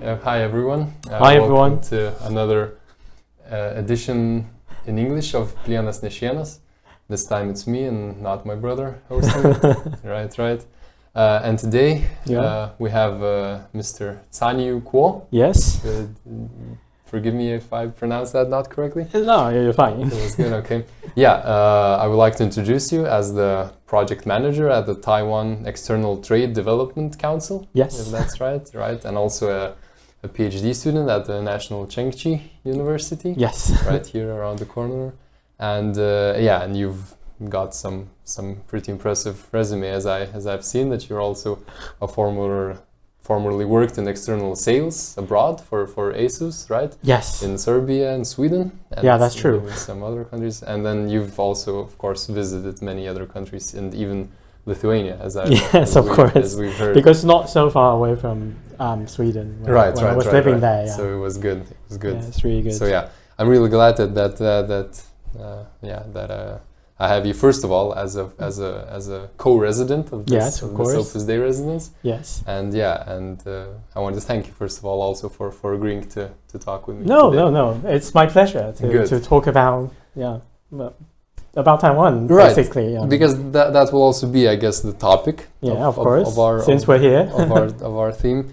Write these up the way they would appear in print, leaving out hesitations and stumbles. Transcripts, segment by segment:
Hi everyone. Hi everyone. Welcome to another edition in English of Plienas and Šienas. This time it's me and not my brother hosting it. Right. And today we have Mr. Tsanyu Kuo. Yes. Forgive me if I pronounced that not correctly. No, you're fine. It was good, okay. I would like to introduce you as the project manager at the Taiwan External Trade Development Council. Yes. If that's right. And also a PhD student at the National Chengchi University. Yes. Right here around the corner. And and you've got some pretty impressive resume as I've seen that you're also a formerly worked in external sales abroad for ASUS, right? Yes. In Serbia and Sweden. And that's true. In some other countries. And then you've also, of course, visited many other countries and even Lithuania, as we've heard. Because not so far away from Sweden. When I was living there. Yeah. So it was good. Yeah, it's really good. So I'm really glad that I have you first of all as a co-resident of this of the Sophist Day residence. Yes. And I want to thank you first of all also for agreeing to talk with me. No. It's my pleasure to talk about Taiwan, basically. Yeah. Because that will also be, I guess, the topic. Of course. Since we're here, of our theme.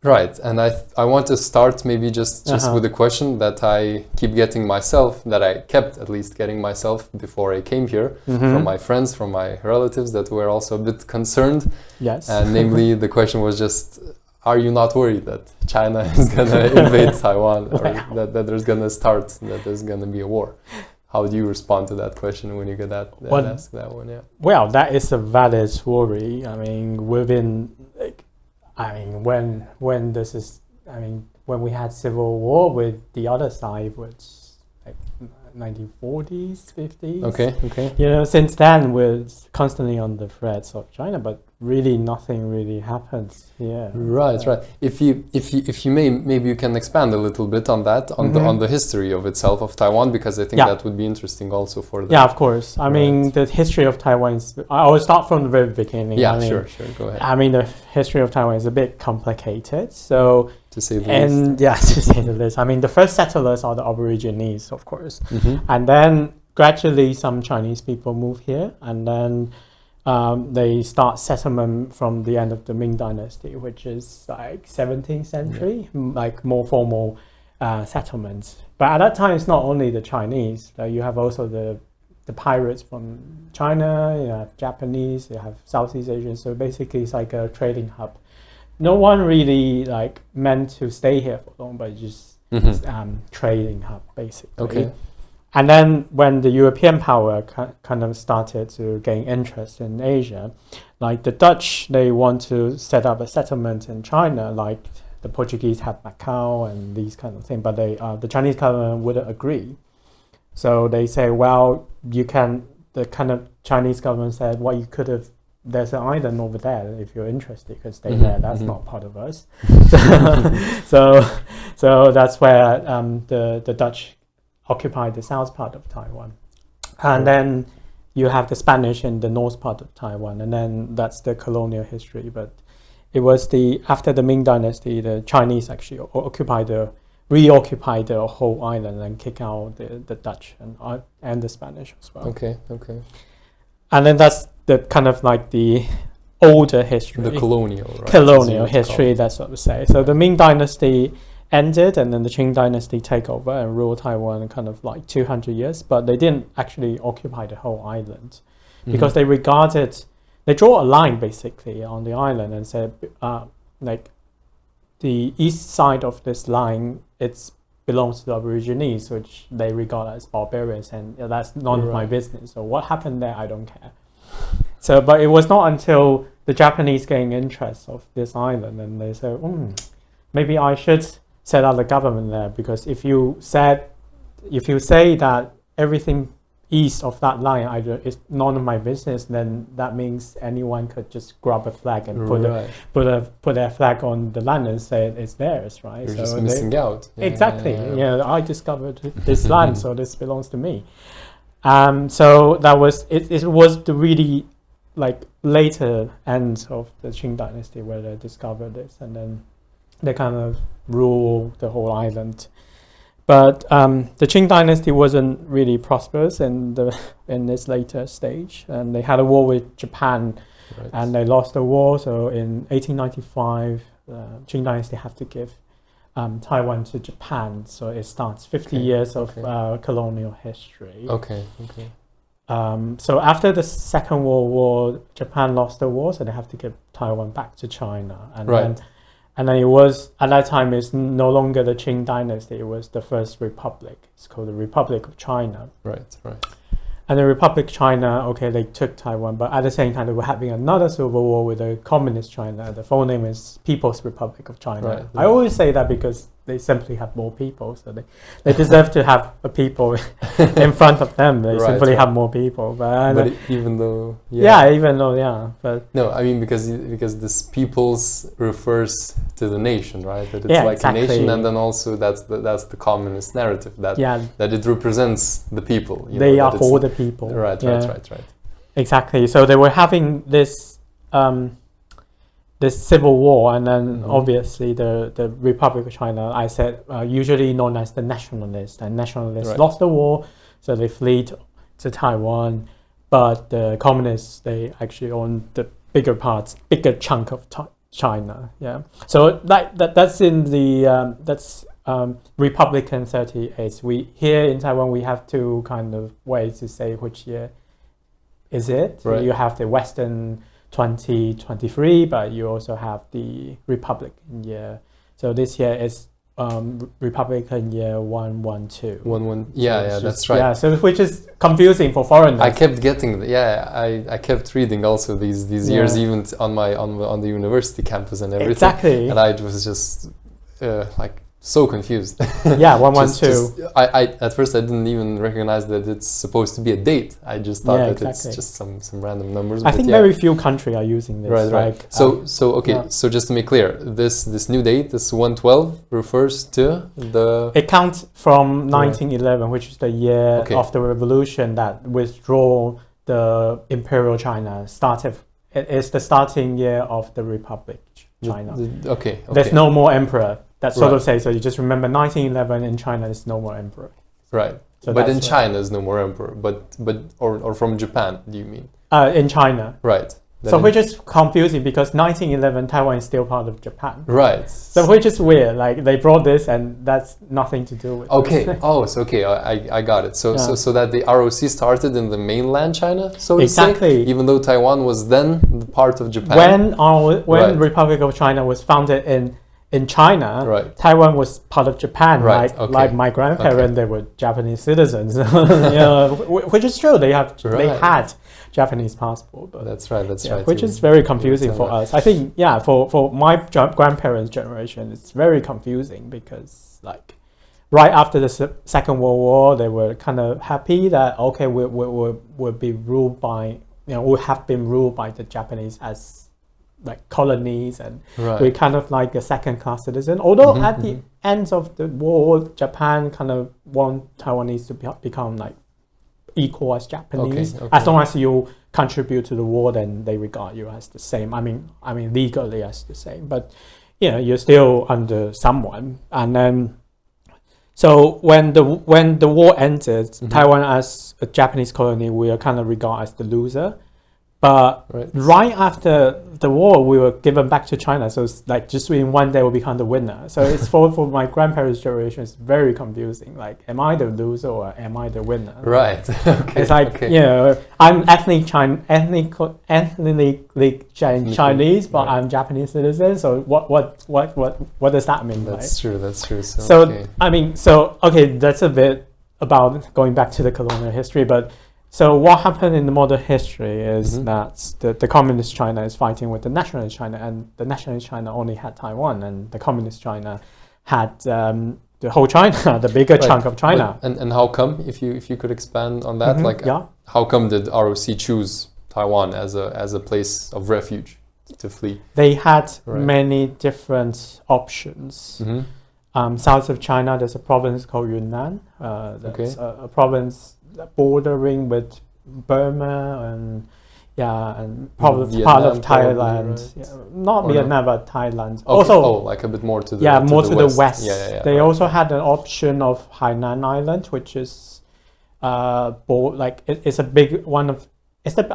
Right, and I want to start maybe just with a question that I keep getting myself, that I kept at least getting myself before I came here, from my friends, from my relatives that were also a bit concerned. Yes. And namely, the question was just, are you not worried that China is going to invade Taiwan, or that there's going to be a war? How do you respond to that question when you get asked that one? Yeah. Well, that is a valid worry. I mean, when we had civil war with the other side, which like 1940s, 50s. Okay. Since then we're constantly on the threats of China, but really nothing really happens here. Right. If you may, maybe you can expand a little bit on that, on the history of itself of Taiwan, because I think that would be interesting also for the. Yeah, of course. I mean, the history of Taiwan is. I will start from the very beginning. Yeah, sure. Go ahead. I mean, the history of Taiwan is a bit complicated, so. To say the least. Yeah, to say the least. I mean, the first settlers are the Aborigines, of course, and then gradually some Chinese people move here, and then. They start settlement from the end of the Ming Dynasty, which is like 17th century, like more formal settlements. But at that time, it's not only the Chinese. You have also the pirates from China, you have Japanese, you have Southeast Asian. So basically, it's like a trading hub. No one really like meant to stay here for long, but just trading hub, basically. Okay. And then when the European power kind of started to gain interest in Asia, like the Dutch, they want to set up a settlement in China, like the Portuguese had Macau and these kind of things, but the Chinese government wouldn't agree. So they say, well, the kind of Chinese government said, well, you could have, there's an island over there, if you're interested, you could stay there, that's not part of us. so that's where the Dutch occupied the south part of Taiwan. And then you have the Spanish in the north part of Taiwan, and then that's the colonial history. But it was after the Ming Dynasty, the Chinese actually reoccupied the whole island and kick out the Dutch and the Spanish as well. Okay. And then that's the kind of like the older history. The colonial, right? Colonial history, that's what we say. So the Ming Dynasty ended, and then the Qing Dynasty take over and rule Taiwan kind of like 200 years, but they didn't actually occupy the whole island because they draw a line basically on the island and said like the east side of this line, it belongs to the Aborigines, which they regard as barbarians, and that's none of my business. So what happened there, I don't care. So, but it was not until the Japanese gained interest of this island and they said, maybe I should set up the government there, because if you say that everything east of that line either is none of my business, then that means anyone could just grab a flag and put their flag on the land and say it's theirs, right? You're just missing out. Exactly. I discovered this land, so this belongs to me. So that was it was the really like later end of the Qing Dynasty where they discovered this, and then they kind of rule the whole island. But the Qing dynasty wasn't really prosperous in this later stage, and they had a war with Japan, Right. and they lost the war. So in 1895, Qing dynasty have to give Taiwan to Japan. So it starts 50 years of colonial history. Okay. So after the Second World War, Japan lost the war, so they have to give Taiwan back to China. And then it was, at that time, it's no longer the Qing dynasty, it was the First Republic. It's called the Republic of China. Right. And the Republic of China, they took Taiwan, but at the same time, they were having another civil war with the Communist China. The full name is People's Republic of China. Right. I always say that because they simply have more people, so they deserve to have a people in front of them. They simply have more people. But even though... but... No, I mean, because this peoples refers to the nation, right? That it's like exactly. a nation, and then also that's the communist narrative, that it represents the people. They are for the people. Right. Exactly. So they were having this civil war, and then obviously the Republic of China, I said, usually known as the nationalists, and nationalists lost the war, so they fled to Taiwan, but the communists, they actually own the bigger chunk of China. So that's in the Republican 38. We here in Taiwan, we have two kind of ways to say which year is it. Right. You have the Western 2023, but you also have the Republican year. So this year is Republican year 112. That's right. Yeah, so which is confusing for foreigners. I kept getting I kept reading also these years, even on the university campus and everything. Exactly. And I was just so confused. 112. I at first I didn't even recognize that it's supposed to be a date. I just thought that exactly. it's just some random numbers. I think very few countries are using this. Right. So just to make clear, this new date, this 112, refers to the... It counts from 1911, which is the year of the revolution that withdrew the Imperial China. It is the starting year of the Republic China. There's no more emperor. That sort of says, so you just remember 1911 in China is no more emperor. Right. So but in China is no more emperor, or from Japan, do you mean? In China. Right. So which is confusing because 1911 Taiwan is still part of Japan. Right. So which is weird. Like they brought this and that's nothing to do with it. I got it. So that the ROC started in the mainland China, so to exactly. say, even though Taiwan was then part of Japan. When Republic of China was founded in China, Taiwan was part of Japan. Like my grandparents, they were Japanese citizens. Which is true. They had Japanese passport. But that's right. Which is very confusing for us. I think, for my grandparents' generation, it's very confusing because, right after the Second World War, they were kind of happy that we'll be ruled by, we have been ruled by the Japanese as colonies, and we're kind of like a second-class citizen. Although at the end of the war, Japan kind of want Taiwanese to become equal as Japanese. As long as you contribute to the war, then they regard you as the same. I mean legally as the same, but you're still under someone. And then, so when the war ended, Taiwan as a Japanese colony, we are kind of regarded as the loser. But right after the war, we were given back to China. So it's just in one day we become the winner. So it's for my grandparents' generation, it's very confusing. Am I the loser or am I the winner? Right. It's I'm ethnically Chinese, but I'm Japanese citizen. So what does that mean? That's true. So that's a bit about going back to the colonial history, but. So what happened in the modern history is that the communist China is fighting with the nationalist China, and the nationalist China only had Taiwan, and the communist China had the whole China, the bigger chunk of China. And how come, if you could expand on that, how come did ROC choose Taiwan as a place of refuge to flee? They had many different options. South of China, there's a province called Yunnan. That's a province bordering with Burma, and and probably Vietnam, part of probably, Thailand. right? Not Or Vietnam, but Thailand. Okay. Also, like a bit more to the more to the west. Yeah. They right. also had an option of Hainan Island, which is it's a big one of.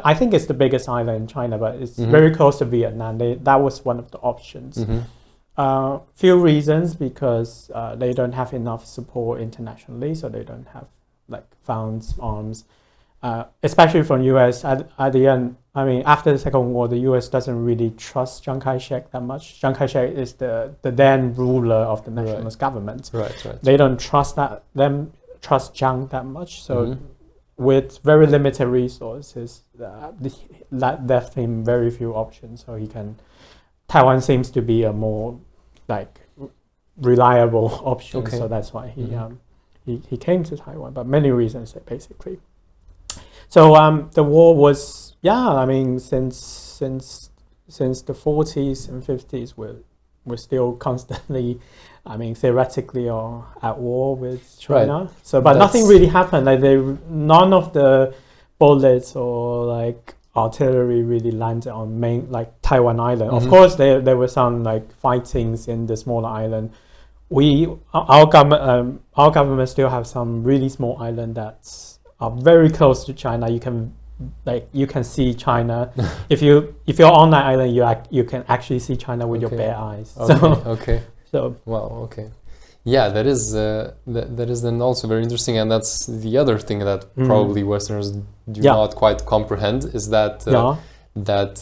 I think it's the biggest island in China, but it's very close to Vietnam. That was one of the options. Few reasons, because they don't have enough support internationally, so they don't have like funds, arms, especially from US. At the end, I mean, after the Second World War, the US doesn't really trust Chiang Kai-shek that much. Chiang Kai-shek is the then ruler of the nationalist government. Right. They don't trust trust Chiang that much. So with very limited resources, that left him very few options. So Taiwan seems to be a more like reliable option. Okay. So that's why he came to Taiwan. But many reasons basically. So the war was I mean since the 40s and 50s we're still constantly, I mean, theoretically or at war with China. Right. So, but nothing really happened. Like none of the bullets or like artillery really landed on Taiwan Island. Of course, there were some like fightings in the smaller island. Our government still have some really small island that are very close to China. You can see China. If you're on that island, you can actually see China with your bare eyes. So wow, okay. Yeah, that is then also very interesting, and that's the other thing that probably Westerners do not quite comprehend is that that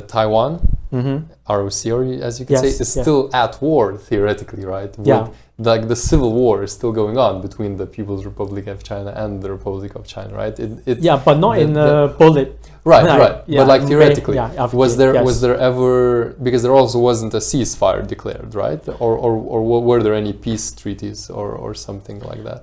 Taiwan, ROC, or as you could say, is still at war theoretically, right? Like the civil war is still going on between the People's Republic of China and the Republic of China, right? But not in the bullet. Right. Yeah, but like theoretically, was there ever, because there also wasn't a ceasefire declared, right? Or were there any peace treaties or something like that?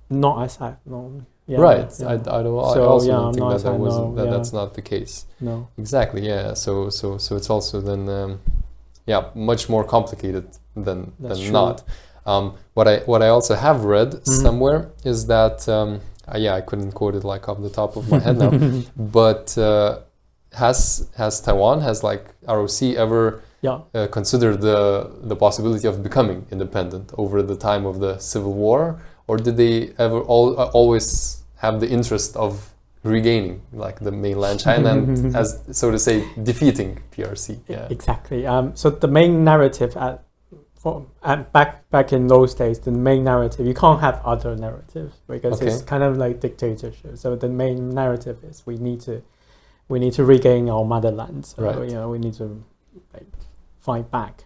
Not as I've known. Right. I also don't think that's not the case. No. Exactly. Yeah. So it's also then much more complicated than not. What I also have read somewhere is that I couldn't quote it like off the top of my head now, but has Taiwan, has like ROC ever considered the possibility of becoming independent over the time of the Civil War, or did they ever always have the interest of regaining like the mainland China and, as so to say, defeating PRC? Yeah. Exactly. So the main narrative back in those days, the main narrative, you can't have other narratives because it's kind of like dictatorship. So the main narrative is we need to regain our motherland. So we need to fight back.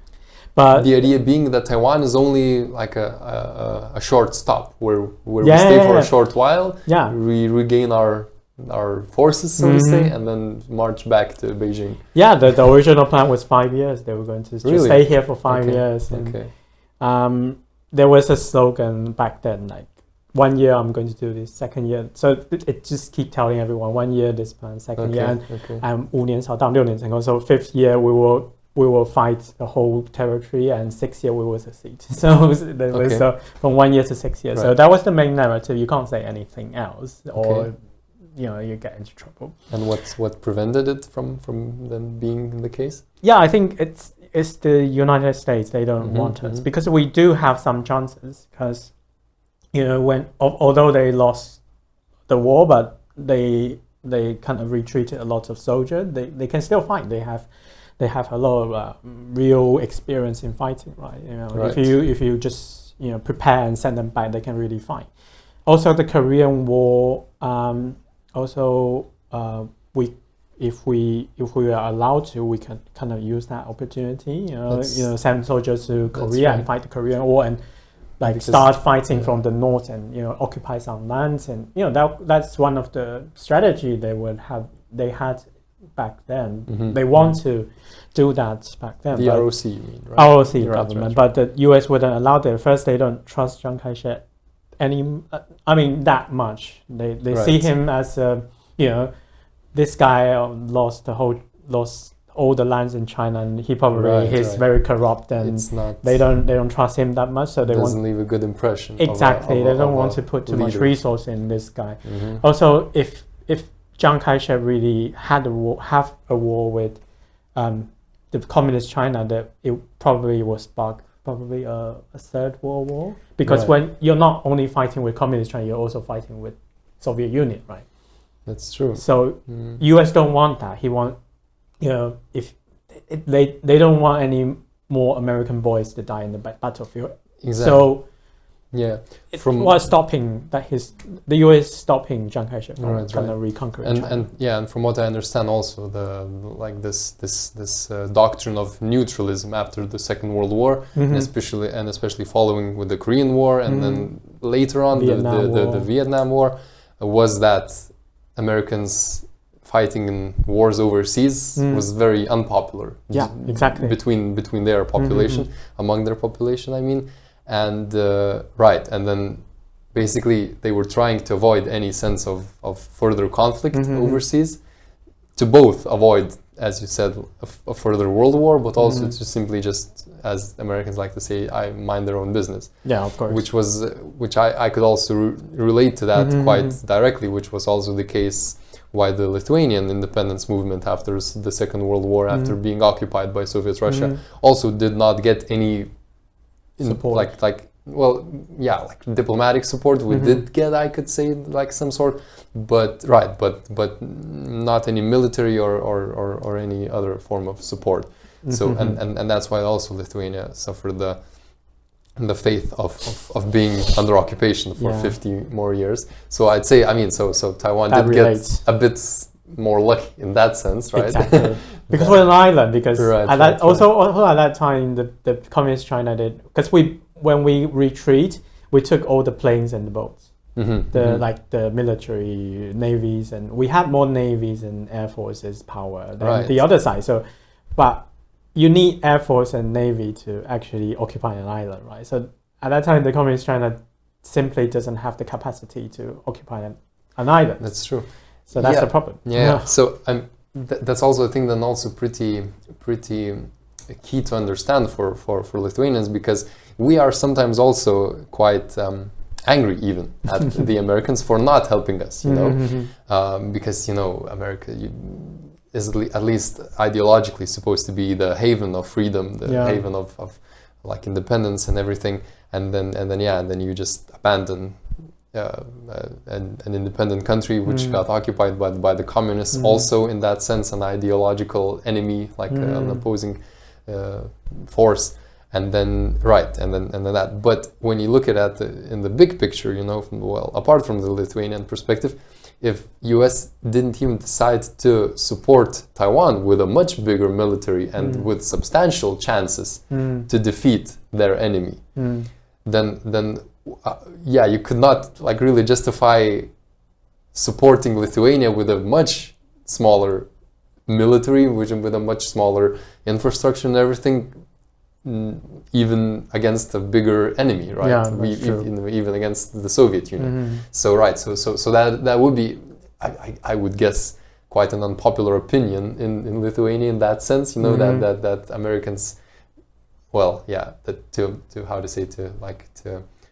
But the idea being that Taiwan is only like a short stop where we stay for a short while, we regain our forces, so to say, and then march back to Beijing. Yeah, the original plan was 5 years. They were going to just stay here for 5 years. And, there was a slogan back then, like 1 year I'm going to do this, second year. So it just keep telling everyone 1 year this plan, second year, and 5年扫荡6年成功. So 5th year we will fight the whole territory, and 6th year we will succeed. So from 1 year to 6 years. So that was the main narrative. You can't say anything else, or you get into trouble. And what prevented it from then being the case? Yeah, I think it's the United States. They don't want us because we do have some chances. Because although they lost the war, but they kind of retreated a lot of soldiers. They can still fight. They have a lot of real experience in fighting, right? If you just prepare and send them back, they can really fight. Also, the Korean War. If we are allowed to, we can kind of use that opportunity. Send soldiers to Korea and fight the Korean War and start fighting from the north and occupy some lands, and that's one of the strategy they had back then. They want to do that back then. The ROC, you mean, right? ROC government, but the US wouldn't allow it. First, they don't trust Chiang Kai-shek that much. They see him as this guy lost all the lands in China, and he probably he's very corrupt, and they don't trust him that much. So they doesn't leave a good impression. Exactly, they don't want to put too much resource in this guy. Also, if Chiang Kai-shek really had have a war with the communist China, that it probably will spark probably a third world war, because when you're not only fighting with communist China, you're also fighting with Soviet Union, right? That's true. So US don't want that. He want, if they don't want any more American boys to die in the battlefield. Exactly. So stopping that the US stopping Chiang Kai-shek from kind of reconquering China. And from what I understand, also this doctrine of neutralism after the Second World War, and especially following with the Korean War, and then later on the Vietnam War, was that Americans fighting in wars overseas was very unpopular. Yeah, exactly. Between their population, among their population, I mean. And and then basically they were trying to avoid any sense of further conflict overseas, to both avoid, as you said, a further world war, but also to simply just, as Americans like to say, I mind their own business. Yeah, of course. Which I could also relate to that quite directly, which was also the case why the Lithuanian independence movement after the Second World War, after being occupied by Soviet Russia, also did not get any support, like diplomatic support. We did get, I could say, like some sort, but not any military or any other form of support. So and that's why also Lithuania suffered the fate of being under occupation for 50 more years. So I'd say, so Taiwan did get a bit more lucky in that sense, right? Exactly. Because we're an island. Because at that time, the communist China did, because when we retreat, we took all the planes and the boats, the military navies, and we had more navies and air forces power than the other side. So, but you need air force and navy to actually occupy an island, right? So at that time, the communist China simply doesn't have the capacity to occupy an island. That's true. So that's the problem. Yeah. So that's also a thing, then also pretty key to understand for Lithuanians, because we are sometimes also quite angry even at the Americans for not helping us, because America is at least ideologically supposed to be the haven of freedom, the haven of like independence and everything, and then you just abandon an independent country which got occupied by the communists, also in that sense an ideological enemy, like an opposing force, and then that. But when you look at it in the big picture, apart from the Lithuanian perspective, if US didn't even decide to support Taiwan with a much bigger military and with substantial chances to defeat their enemy, then you could not really justify supporting Lithuania with a much smaller military, with a much smaller infrastructure and everything, even against a bigger enemy, right? Yeah, that's true. Even against the Soviet Union. So that would be, I would guess, quite an unpopular opinion in Lithuania in that sense. That Americans,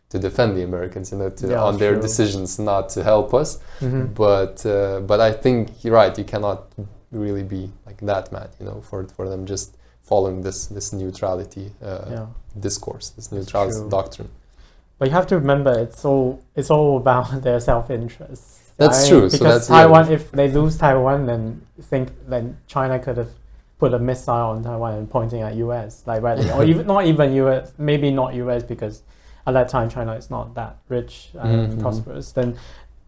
to defend the Americans, on their decisions not to help us. But I think you're right. You cannot really be like that mad, for them just following this neutrality discourse, this neutrality doctrine. But you have to remember, it's all about their self-interest. That's true. Because Taiwan, if they lose Taiwan, then China could have put a missile on Taiwan and pointing at US, or even not even US, maybe not US, because at that time China is not that rich and prosperous. Then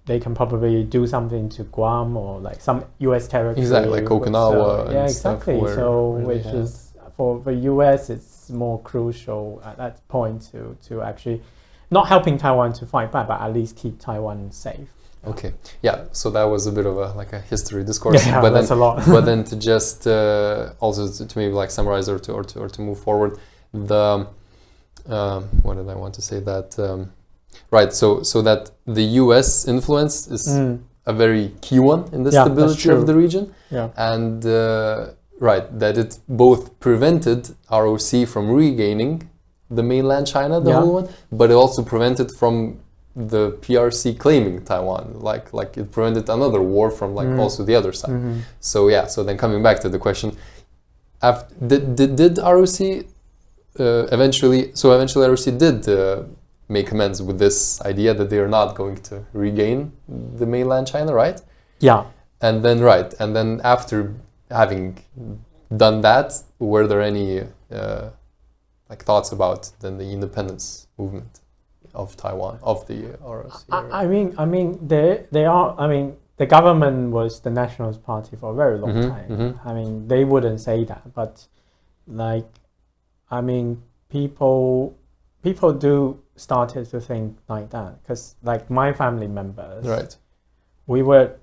they can probably do something to Guam or like some US territory. Exactly, like Okinawa. Exactly. Which is for the US, it's more crucial at that point to actually not helping Taiwan to fight back, but at least keep Taiwan safe. Okay. Yeah. So that was a bit of a history discourse. Yeah, but that's a lot. But then to just also to maybe summarize or to move forward, the what did I want to say? That right. So that the U.S. influence is a very key one in the stability of the region. Yeah. And that it both prevented ROC from regaining the mainland China, the whole one, but it also prevented from the PRC claiming Taiwan, like it prevented another war from also the other side. Mm-hmm. So yeah, so then coming back to the question, did ROC eventually ROC did make amends with this idea that they are not going to regain the mainland China, right? Yeah. And then after having done that, were there any thoughts about then the independence movement of Taiwan, of the ROC? I mean, they are. I mean, the government was the Nationalist Party for a very long time. Mm-hmm. I mean, they wouldn't say that, but I mean, people do started to think like that, because my family members, right? We were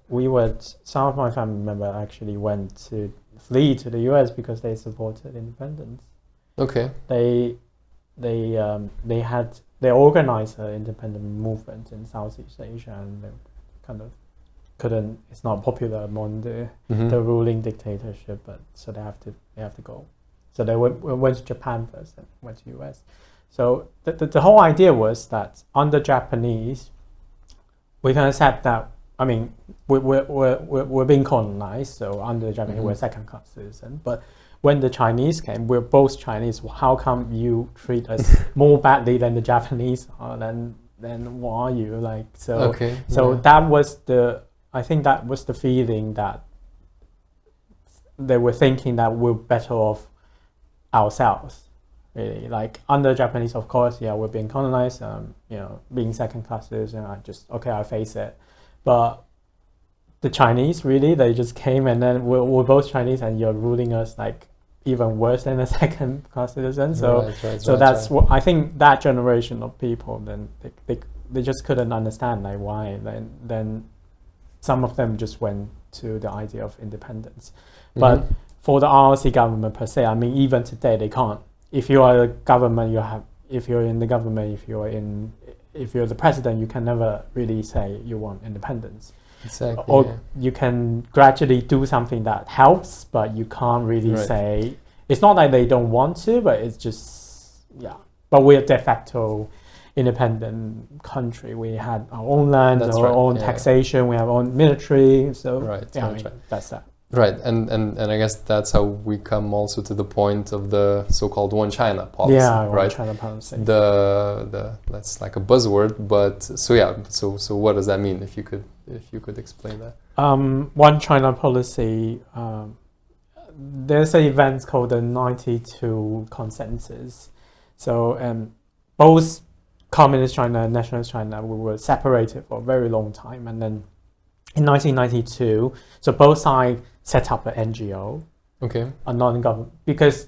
some of my family members actually went to flee to the US because they supported independence. Okay. They organized an independent movement in Southeast Asia, and they kind of couldn't. It's not popular among the ruling dictatorship, but so they have to go. So they went to Japan first, and went to US. So the whole idea was that under Japanese, we can accept that. I mean, we're being colonized, so under the Japanese we're second-class citizens. But when the Chinese came, we're both Chinese. How come you treat us more badly than the Japanese are? Then what are you like? So okay. So that was I think that was the feeling that they were thinking that we're better off ourselves. Really, under Japanese, of course, yeah, we're being colonized. Being second-class citizens, I face it. But the Chinese, really, they just came, and then we're both Chinese, and you're ruling us even worse than a second-class citizen. So that's what I think. That generation of people, then they just couldn't understand why. Then some of them just went to the idea of independence. But for the ROC government per se, I mean, even today they can't. If you are a government, if you're in the government, if you're the president, you can never really say you want independence. Exactly. Or you can gradually do something that helps, but you can't really say. It's not that they don't want to, but it's just But we're de facto independent country. We had our own land, our own taxation. We have our own military. So that's that. Right, and I guess that's how we come also to the point of the so-called One China policy. Yeah, right? One China policy. The that's like a buzzword, but so what does that mean? If you could explain that. One China policy. There's an event called the '92 Consensus. So both Communist China and Nationalist China were separated for a very long time, and then in 1992, so both sides set up an NGO, a non-government, because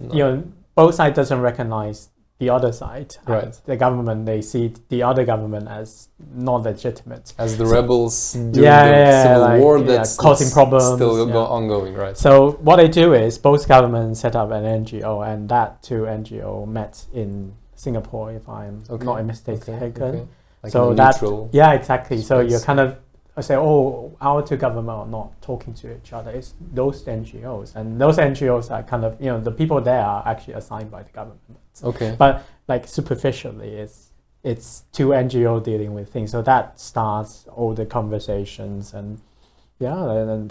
both sides doesn't recognize the other side. Right. The government, they see the other government as not legitimate. As the rebels during the Civil War that's causing problems. Still ongoing, right? So what they do is both governments set up an NGO, and that two NGO met in Singapore, if I'm not mistaken. Okay. So exactly. So you're kind of say, our two governments are not talking to each other. It's those NGOs, and those NGOs are kind of the people there are actually assigned by the government. Okay. But superficially, it's two NGO dealing with things. So that starts all the conversations, and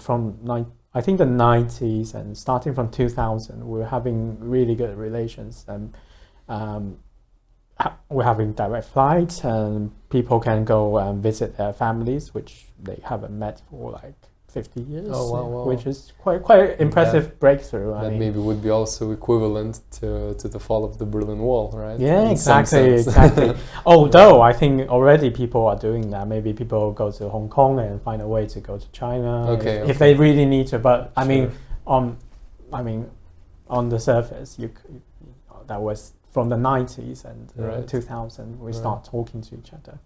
from I think the 90s and starting from 2000, we were having really good relations, and we're having direct flights, and people can go and visit their families, which they haven't met for 50 years. Oh, wow. Which is quite impressive breakthrough. That maybe would be also equivalent to the fall of the Berlin Wall, right? Yeah, exactly. Although I think already people are doing that. Maybe people go to Hong Kong and find a way to go to China if they really need to. But I mean, on the surface, that was from the 90s and 2000, we start talking to each other.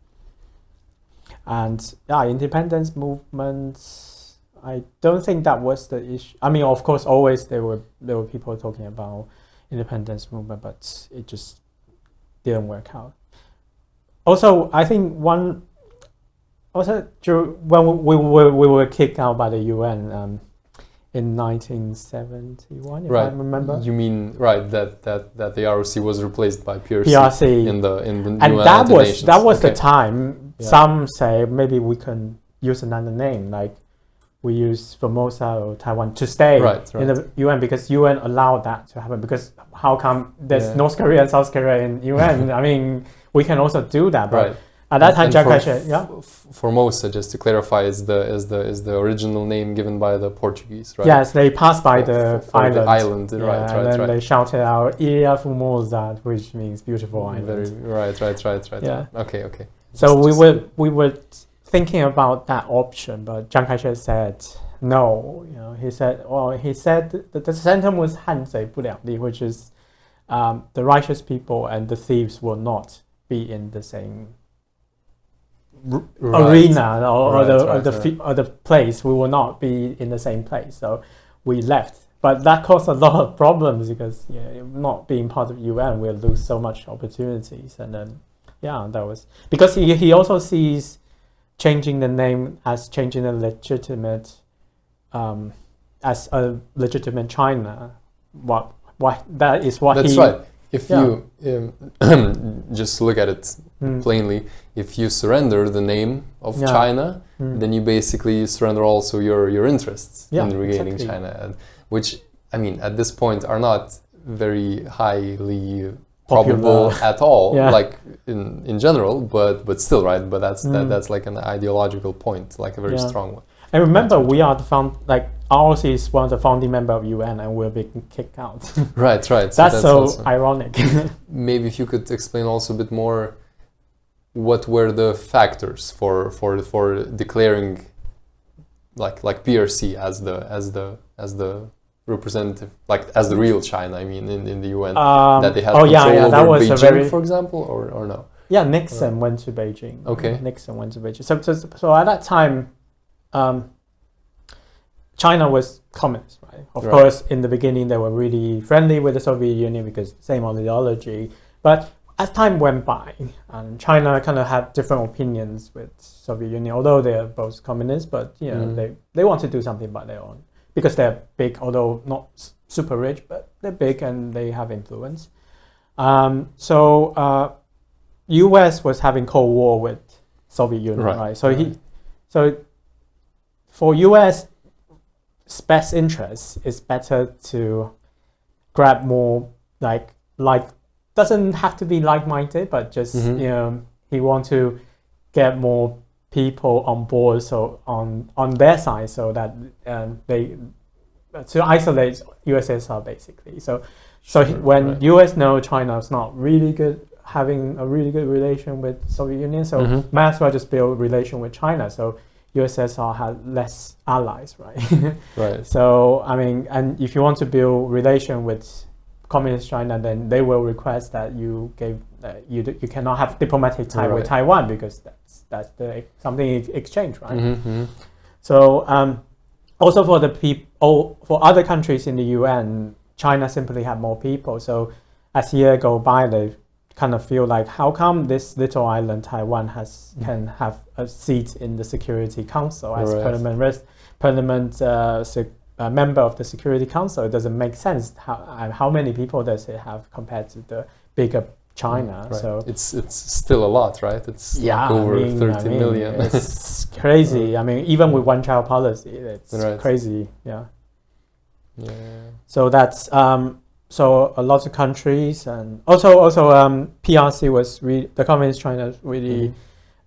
And independence movements, I don't think that was the issue. I mean, of course, always there were people talking about independence movement, but it just didn't work out. Also, I think when we were kicked out by the UN in 1971, if I remember. You mean that the ROC was replaced by PRC, PRC in the and UN that United Nations. That was the time Some say maybe we can use another name, like we use Formosa or Taiwan to stay in the UN, because UN allowed that to happen. Because how come there's North Korea and South Korea in UN? I mean, we can also do that, but at that time, Chiang Kai-shek, Formosa, just to clarify, is the original name given by the Portuguese, right? Yes, they passed by the island. The island, and then they shouted out "Ilha Formosa," which means beautiful island. Right. Yeah. Okay. So we were thinking about that option, but Chiang Kai-shek said no. He said that the sentence was 汉贼不两立, which is the righteous people and the thieves will not be in the same arena or the place. We will not be in the same place. So we left. But that caused a lot of problems because not being part of UN, we'll lose so much opportunities. And then that was because he also sees changing the name as changing a legitimate as a legitimate China. That's right. If you just look at it plainly, if you surrender the name of China, then you basically surrender also your interests in regaining China, which, I mean, at this point are not very highly probable at all, like in general, but still, right? But that's like an ideological point, like a very strong one. And remember, we are ROC is one of the founding member of UN, and we're being kicked out. Right. That's so ironic. Maybe if you could explain also a bit more, what were the factors for declaring like PRC as the representative, like as the real China? I mean, in the UN, that they had control over Beijing, for example, or no? Yeah, Nixon went to Beijing. Okay. Nixon went to Beijing. So at that time, China was communist, right? Of course, in the beginning, they were really friendly with the Soviet Union because same ideology. But as time went by, and China kind of had different opinions with Soviet Union, although they are both communist, but they want to do something by their own because they're big, although not super rich, but they're big and they have influence. So U.S. was having Cold War with Soviet Union, right? So for U.S. best interest is better to grab more like doesn't have to be like-minded, but just he want to get more people on board, so on their side, so that they to isolate USSR basically. So when US know China is not really good, having a really good relation with Soviet Union, so might as well just build relation with China. So USSR had less allies, right? Right. So I mean, and if you want to build relation with Communist China, then they will request that you you cannot have diplomatic tie with Taiwan because that's the something exchange, right? So also for the for other countries in the UN, China simply had more people. So as years go by, they kind of feel like, how come this little island Taiwan can have a seat in the Security Council as permanent member of the Security Council? It doesn't make sense. How many people does it have compared to the bigger China? Right. So it's still a lot, right? It's like over 30 million. It's crazy. I mean, even with one-child policy, it's crazy. Yeah. So that's so a lot of countries, and also PRC was the Communist China really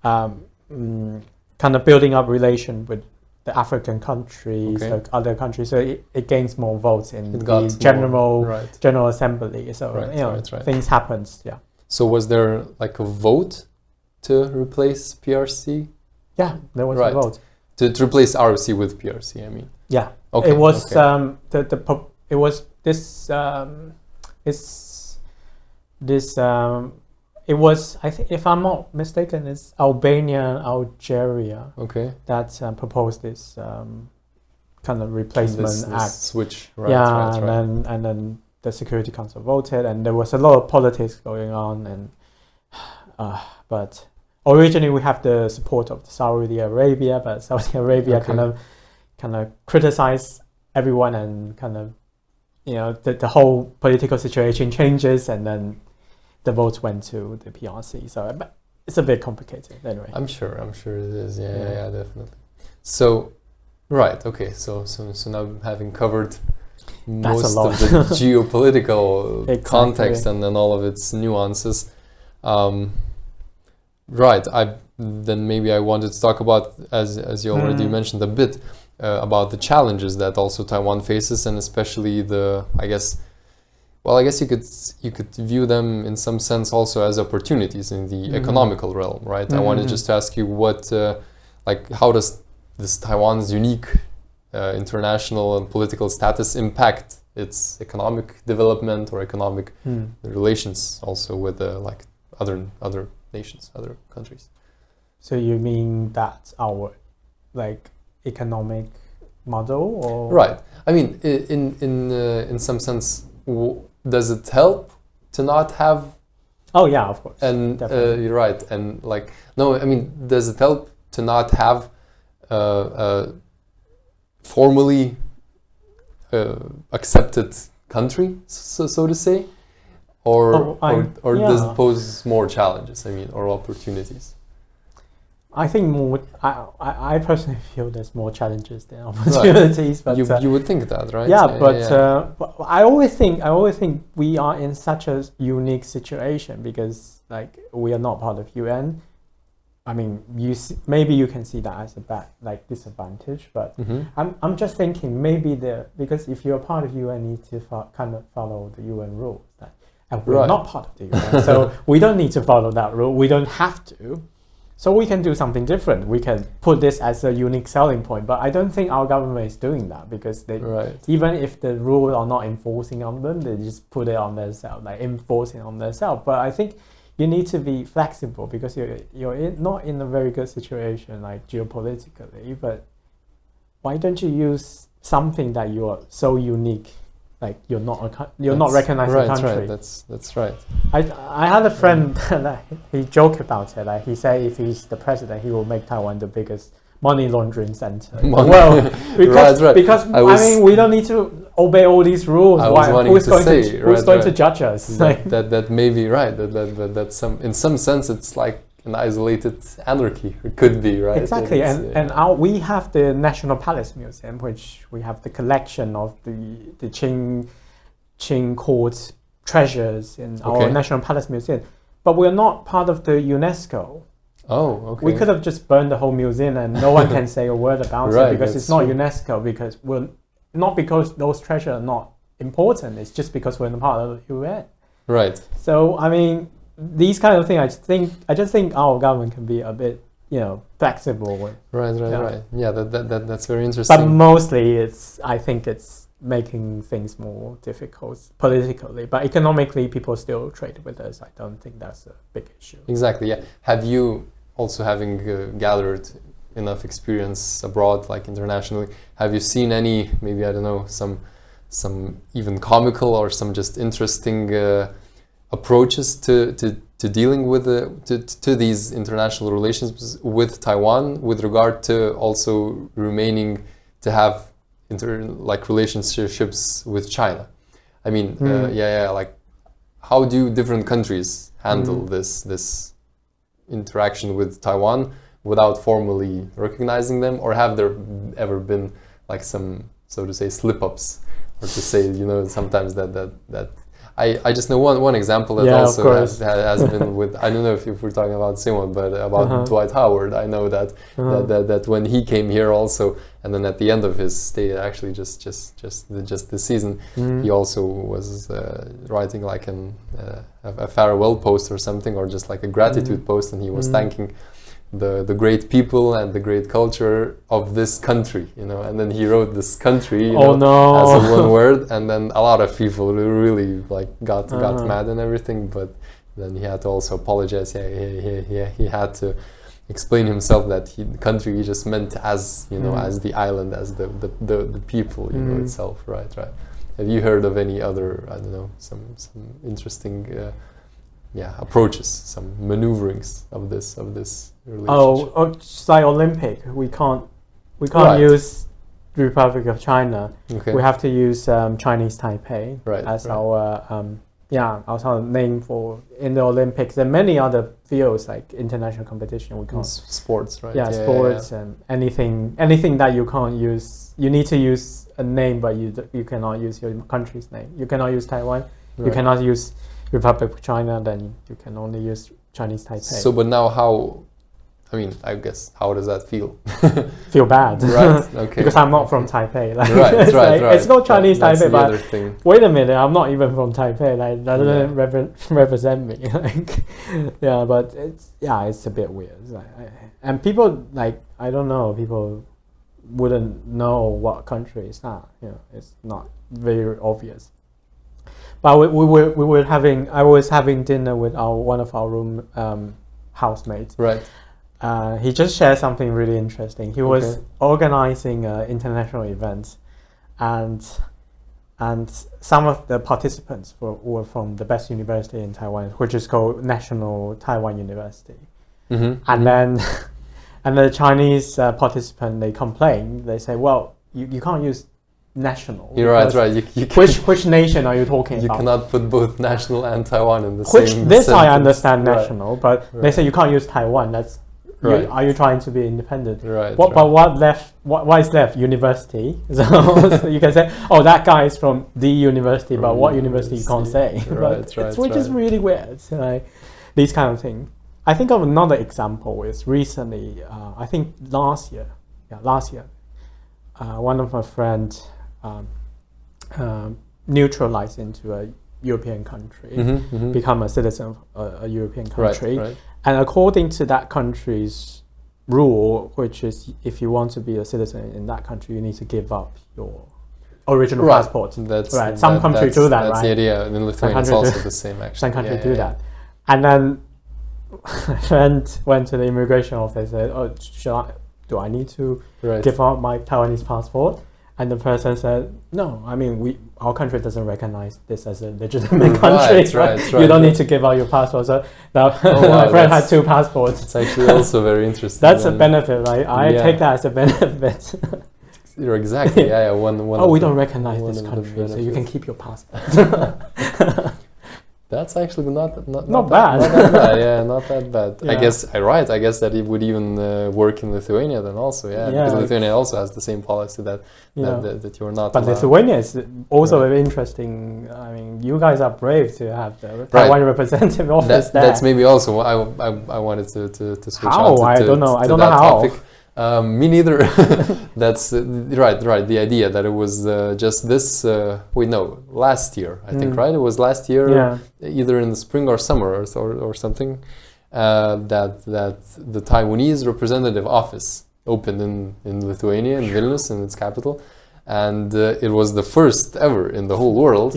kind of building up relation with the African countries, like other countries, so it gains more votes in the General Assembly. So things happens. Yeah. So was there like a vote to replace PRC? Yeah, there was a vote to replace ROC with PRC. I mean. Yeah. Okay. It was it was it was, I think, if I'm not mistaken, it's Albania and Algeria that proposed this kind of replacement act. Switch, and then the Security Council voted, and there was a lot of politics going on, and but originally we have the support of Saudi Arabia, but Saudi Arabia kind of criticized everyone, and kind of the whole political situation changes, and then the votes went to the PRC. it's a bit complicated anyway. I'm sure it is. Yeah, definitely. So, right, okay. So now having covered most of the geopolitical context and then all of its nuances, right? Then maybe I wanted to talk about, as you already mentioned a bit, about the challenges that also Taiwan faces, and especially I guess you could view them in some sense also as opportunities in the economical realm, right? I wanted just to ask you how does this Taiwan's unique international and political status impact its economic development or economic relations also with other nations, other countries? So you mean that's our economic model, or right? I mean, in some sense, does it help to not have? Oh yeah, of course. And you're right. And no, I mean, does it help to not have formally accepted country, so to say, or does it pose more challenges? I mean, or opportunities? I think more. I personally feel there's more challenges than opportunities. Right. But you would think that, right? Yeah, but I always think we are in such a unique situation because we are not part of UN. I mean, maybe you can see that as a bad disadvantage, but I'm just thinking maybe because if you're part of UN, you need to kind of follow the UN rules. And we're not part of the UN, so we don't need to follow that rule. We don't have to. So we can do something different. We can put this as a unique selling point, but I don't think our government is doing that because even if the rules are not enforcing on them, they just put it on themselves, enforcing on themselves. But I think you need to be flexible because you're not in a very good situation geopolitically. But why don't you use something that you are so unique? You're not recognized a country. Right. That's right. I had a friend that he joked about it. He said if he's the president, he will make Taiwan the biggest money laundering center in the world. Because I mean, we don't need to obey all these rules. Who's going to judge us? That may be right. That in some sense it's like an isolated anarchy. It could be, right? Exactly. We have the National Palace Museum, which we have the collection of the Qing court treasures in our National Palace Museum. But we're not part of the UNESCO. Oh, okay. We could have just burned the whole museum and no one can say a word about it because it's not UNESCO, because not because those treasures are not important, it's just because we're not part of the UN. Right. So, I mean, these kind of things, I just think our government can be a bit, flexible. Right. Yeah, that's very interesting. But mostly, I think it's making things more difficult politically. But economically, people still trade with us. I don't think that's a big issue. Exactly. Yeah. Have you also having gathered enough experience abroad, internationally? Have you seen any, maybe I don't know, some even comical or some just interesting approaches to dealing with to these international relations with Taiwan, with regard to also remaining to have relationships with China? I mean, how do different countries handle this interaction with Taiwan without formally recognizing them, or have there ever been some, so to say, slip-ups, or to say, sometimes that I just know one example that also has been with, I don't know if we're talking about the same one, but about Dwight Howard. I know that when he came here also, and then at the end of his stay, actually just this season, he also was writing a farewell post or something, or just a gratitude post, and he was thanking the great people and the great culture of this country, and then he wrote this country, as a one word, and then a lot of people really got mad and everything, but then he had to also apologize. He had to explain himself that the country he just meant as as the island, as the people itself, right. Have you heard of any other, I don't know, some interesting approaches, some maneuverings of this relationship? Just like Olympic, we can't use the Republic of China. Okay. We have to use Chinese Taipei as our also named for in the Olympics and many other fields like international competition. We can't sports, right? Yeah, sports and anything that you can't use. You need to use a name, but you cannot use your country's name. You cannot use Taiwan. Right. You cannot use Republic of China. Then you can only use Chinese Taipei. So, but now how? I mean, I guess, how does that feel? Feel bad, right? Okay. Because I'm not from Taipei. Like, right. It's not Chinese Taipei, but thing. Wait a minute, I'm not even from Taipei. Like, that doesn't represent me. Like, but it's a bit weird. Like, and people I don't know, people wouldn't know what country it's not. It's not very obvious. But I was having dinner with one of our room housemates. Right. He just shared something really interesting. He was organizing international events, and some of the participants were from the best university in Taiwan, which is called National Taiwan University. Mm-hmm. And then and the Chinese participant, they complained. They say, well, you can't use national. You're right. You which nation are you talking about? You cannot put both national and Taiwan in the same sentence. This I understand national, but they say you can't use Taiwan. That's are you trying to be independent? Right. But what left? What is left? University. So you can say, oh, that guy is from the university, but what university you can't say. Which is really weird. Like, these kind of things. I think of another example is recently. I think last year. One of my friends naturalized into a European country, become a citizen of a European country. Right. And according to that country's rule, which is if you want to be a citizen in that country, you need to give up your original passport. That's right. Some countries do that, that's right? The idea. In Lithuania, it's also the same, actually. Some countries do that. And then a friend went to the immigration office and said, do I need to give up my Taiwanese passport? And the person said, no, I mean, our country doesn't recognize this as a legitimate country. Right. You don't need to give out your passport. So now my friend had two passports. It's actually also very interesting. That's a benefit, right? I take that as a benefit. You're exactly, we don't recognize this country, so you can keep your passport. That's actually not bad. Not that bad. Not that bad. Yeah. I guess that it would even work in Lithuania then also. Because Lithuania also has the same policy that you're not. But Lithuania is also very interesting. I mean, you guys are brave to have the Taiwan representative office there. That's maybe also what I wanted to switch how? on to, I don't know. I don't know how. Topic. Me neither. That's right. The idea that it was just this. Last year. I think right. It was last year, either in the spring or summer or something. That the Taiwanese representative office opened in Lithuania, in Vilnius, in its capital, and it was the first ever in the whole world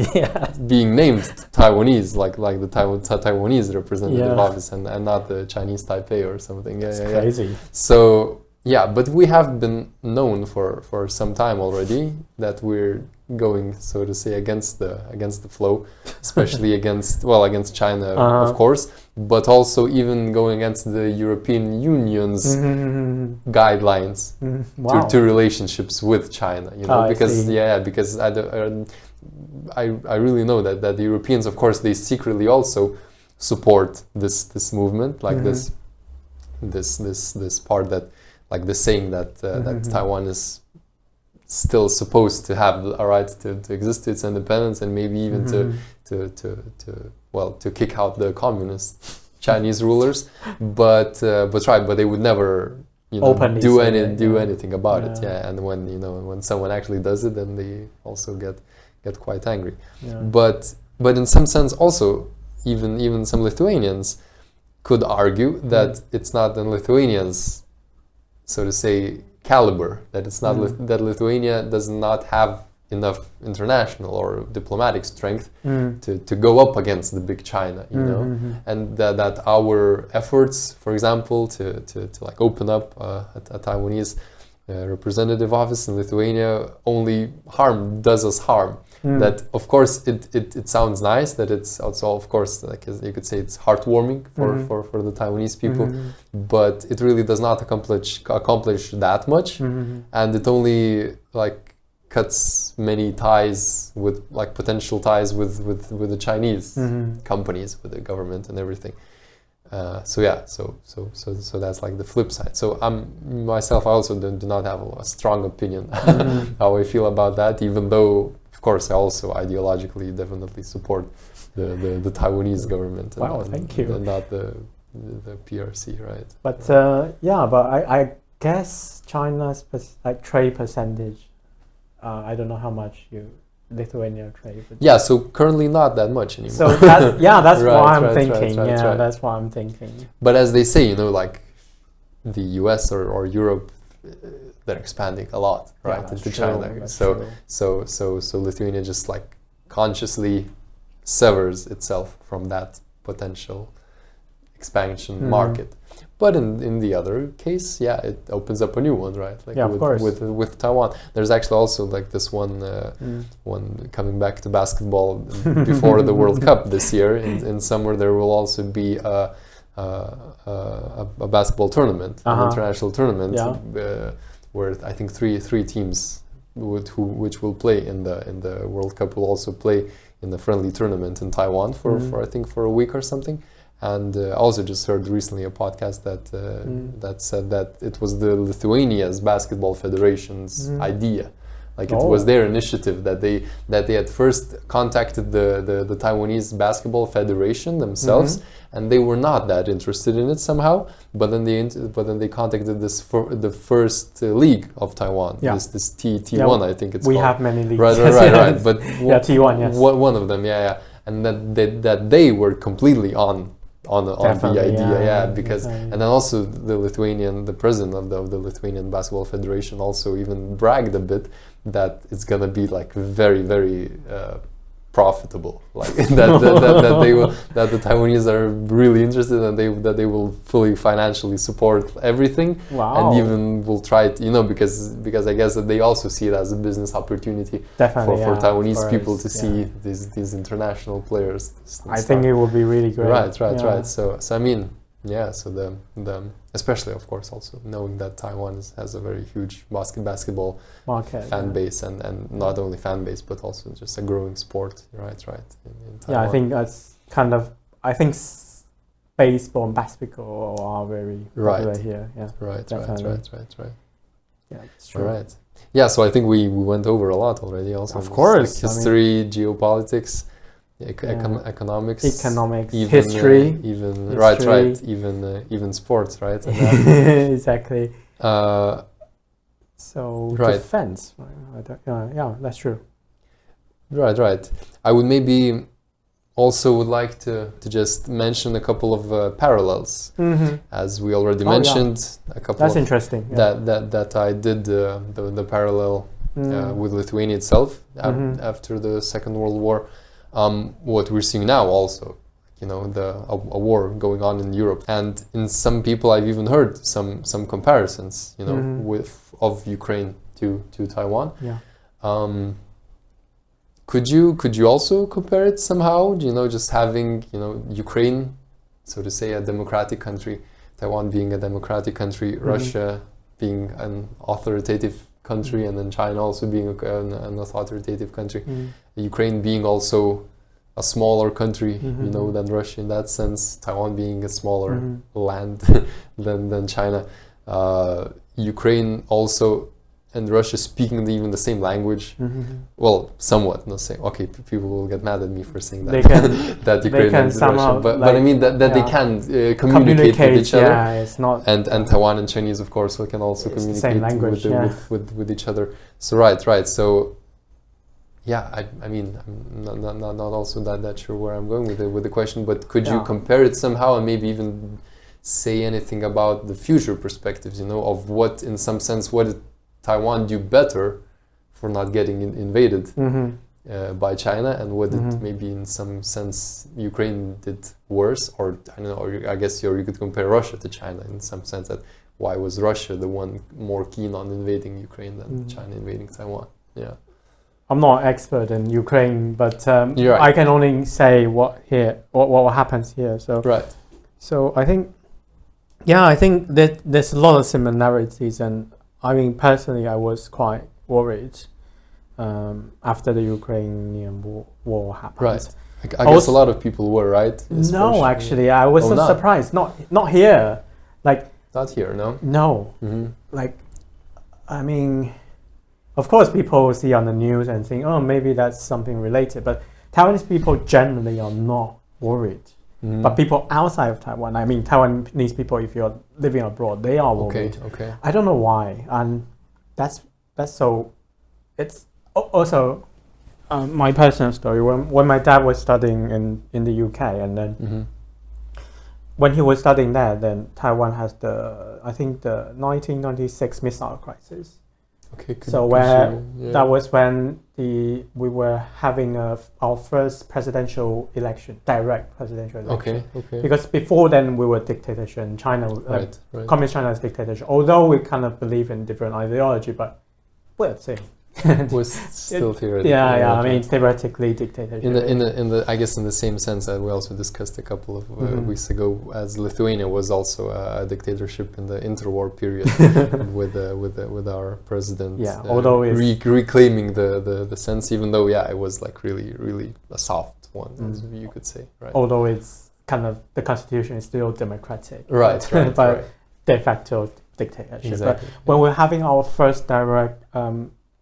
being named Taiwanese, like the Taiwanese representative office, and not the Chinese Taipei or something. It's crazy. So. Yeah, but we have been known for some time already that we're going, so to say, against the flow, especially against China, of course, but also even going against the European Union's guidelines to relationships with China. Because I really know that the Europeans, of course, they secretly also support this movement, like this part that. Like the saying that Taiwan is still supposed to have a right to exist to its independence, and maybe even to kick out the communist Chinese rulers, but they would never do anything about it. And when someone actually does it, then they also get quite angry. But in some sense also even some Lithuanians could argue that it's not in Lithuanians, so to say, caliber, that it's not that Lithuania does not have enough international or diplomatic strength to go up against the big China, and that our efforts, for example, to open up a Taiwanese representative office in Lithuania only does us harm. That of course it sounds nice, that it's also of course, like you could say, it's heartwarming for the Taiwanese people, but it really does not accomplish that much, and it only cuts many ties with like potential ties with the Chinese companies, with the government and everything. So that's like the flip side. So myself, I also do not have a strong opinion how I feel about that, even though of course I also ideologically definitely support the Taiwanese government. Wow, thank you. And not the PRC, right? But but I guess China's trade percentage, I don't know how much Lithuania trade. Yeah, so currently not that much anymore. So that's that's Right, what I'm right, thinking. right. That's what I'm thinking. But as they say, like the US or Europe, they're expanding a lot, right, into China. So Lithuania just like consciously severs itself from that potential expansion market. But in the other case, it opens up a new one, right? Like of course. With Taiwan, there's actually also like this one coming back to basketball before the World Cup this year. In summer, there will also be a basketball tournament, an international tournament, where I think three teams which will play in the World Cup will also play in the friendly tournament in Taiwan for I think for a week or something. And I also just heard recently a podcast that said that it was the Lithuania's basketball federation's idea. Like it was their initiative that they at first contacted the Taiwanese basketball federation themselves, and they were not that interested in it somehow. But then they contacted the first league of Taiwan. This T1 I think it's called. We have many leagues. Right. But T1, yes. One of them, and that they were completely on the idea, because and then also the president of the Lithuanian Basketball Federation also even bragged a bit that it's gonna be like very, very profitable, like that the Taiwanese are really interested and that they will fully financially support everything. Wow. And even will try to, because I guess that they also see it as a business opportunity for Taiwanese people to see these international players. I think it would be really great. Right. So I mean, so the especially of course also knowing that Taiwan has a very huge basketball market, fan base and not only fan base but also just a growing sport, right in Taiwan. I think that's I think baseball and basketball are very popular here. Right. Yeah, it's true. Right. Yeah, so I think we went over a lot already also. Of course. Like history, geopolitics, economics, even, history, even sports, right? Exactly. So defense, that's true. Right. I would maybe also would like to just mention a couple of parallels, as we already mentioned. A couple. That's interesting. That I did the parallel with Lithuania itself after the Second World War. What we're seeing now also, a war going on in Europe, and in some people I've even heard some comparisons, of Ukraine to Taiwan. Could you also compare it somehow? Just having Ukraine, so to say, a democratic country, Taiwan being a democratic country, Russia being an authoritative country, and then China also being an authoritative country, Ukraine being also a smaller country, than Russia in that sense, Taiwan being a smaller land than China, Ukraine also and Russia speaking even the same language, well, somewhat, not saying, okay, people will get mad at me for saying that, they can, that Ukraine can and somehow, Russia, but I mean that they can communicate with each other, it's not, and Taiwan and Chinese, of course, can also communicate the same language, with each other. So right. So I mean, I'm not also that sure where I'm going with the question, but could you compare it somehow and maybe even say anything about the future perspectives, of what, in some sense, what did Taiwan do better for not getting invaded by China, and what did maybe in some sense Ukraine did worse, or I don't know, or I guess you could compare Russia to China in some sense, that why was Russia the one more keen on invading Ukraine than China invading Taiwan? Yeah. I'm not an expert in Ukraine, but I can only say what happens here. So So I think that there's a lot of similarities, and I mean personally, I was quite worried after the Ukrainian war happened. Right. I guess a lot of people were, right? No, actually, I was so surprised. Not here. Like, not here, no? No. Mm-hmm. Like, I mean, of course, people see on the news and think, oh, maybe that's something related. But Taiwanese people generally are not worried. Mm-hmm. But people outside of Taiwan, I mean, Taiwanese people, if you're living abroad, they are worried. Okay. I don't know why. And that's so. It's also my personal story. When my dad was studying in the UK, and then when he was studying there, then Taiwan has the 1996 missile crisis. Okay. That was when we were having our first presidential election, direct presidential election. Okay. Because before then we were dictatorship. China, right. Communist China is dictatorship. Although we kind of believe in different ideology, but we're the same. Was still theoretically. Yeah. I mean, theoretically dictatorship. In the I guess in the same sense that we also discussed a couple of weeks ago, as Lithuania was also a dictatorship in the interwar period with our president. Yeah, although reclaiming the sense, even though it was like really a soft one, as you could say. Right. Although it's kind of the constitution is still democratic. Right. But de facto dictatorship. Exactly. But when we're having our first direct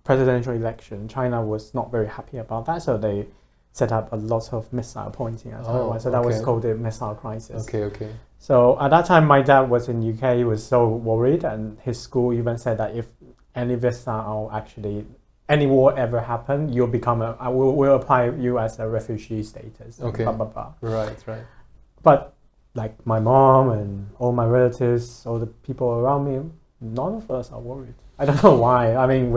presidential election, China was not very happy about that, so they set up a lot of missile pointing at Taiwan. So that was called the missile crisis. Okay. So at that time, my dad was in UK. He was so worried, and his school even said that if any missile actually any war ever happen, you'll become we'll apply you as a refugee status. Okay. Blah, blah, blah. Right. But like my mom and all my relatives, all the people around me, none of us are worried. I don't know why. I mean,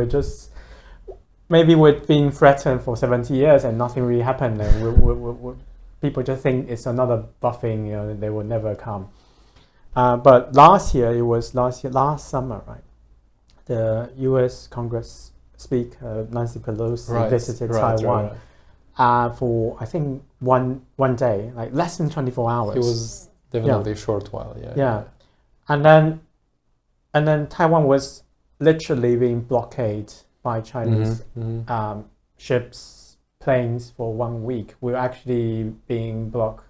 maybe we're being threatened for 70 years and nothing really happened, and people just think it's another buffing, they will never come. But last summer, right? The U.S. Congress Speaker Nancy Pelosi visited Taiwan for I think one day, like less than 24 hours. It was definitely a short while, yeah. And then Taiwan was literally being blockaded by Chinese ships, planes for 1 week. We were actually being blocked,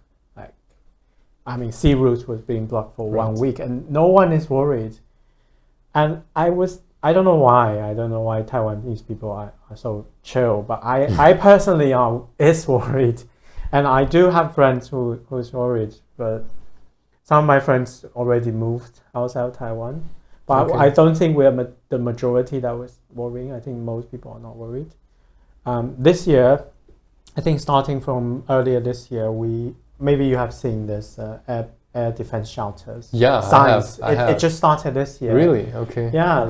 sea routes was being blocked for 1 week, and no one is worried. And I don't know why Taiwanese people are so chill, but I personally is worried. And I do have friends who's worried, but some of my friends already moved outside of Taiwan. But I don't think we're the majority that was worrying. I think most people are not worried. This year, I think starting from earlier this year, maybe you have seen this air defense shelters. Yeah, signs. I have. It just started this year. Really? Okay. Yeah,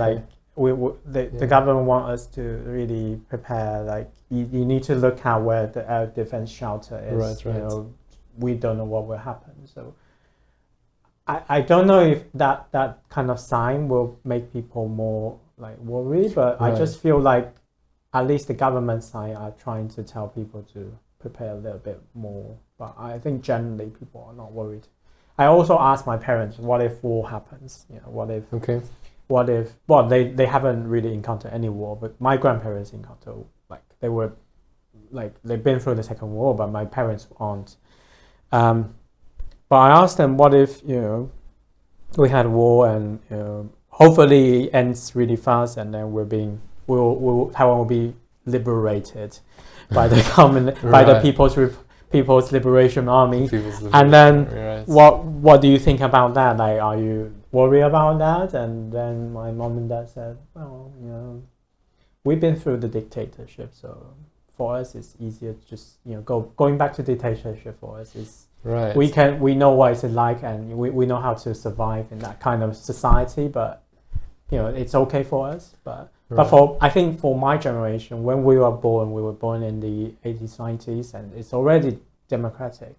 the government want us to really prepare. You need to look at where the air defense shelter is. Right. We don't know what will happen. So I don't know if that kind of sign will make people more worried, but I just feel like at least the government side are trying to tell people to prepare a little bit more. But I think generally people are not worried. I also asked my parents, what if war happens? What if? Okay. What if? Well, they haven't really encountered any war, but my grandparents encountered they've been through the Second War, but my parents aren't. But I asked them, what if we had war and hopefully it ends really fast, and then Taiwan will be liberated by the by the People's Liberation Army. And then what do you think about that? Are you worried about that? And then my mom and dad said, well, we've been through the dictatorship, so for us it's easier to just going back to dictatorship for us is we know what it's like, and we know how to survive in that kind of society, but it's okay for us. But I think for my generation, when we were born in the 80s, 90s, and it's already democratic.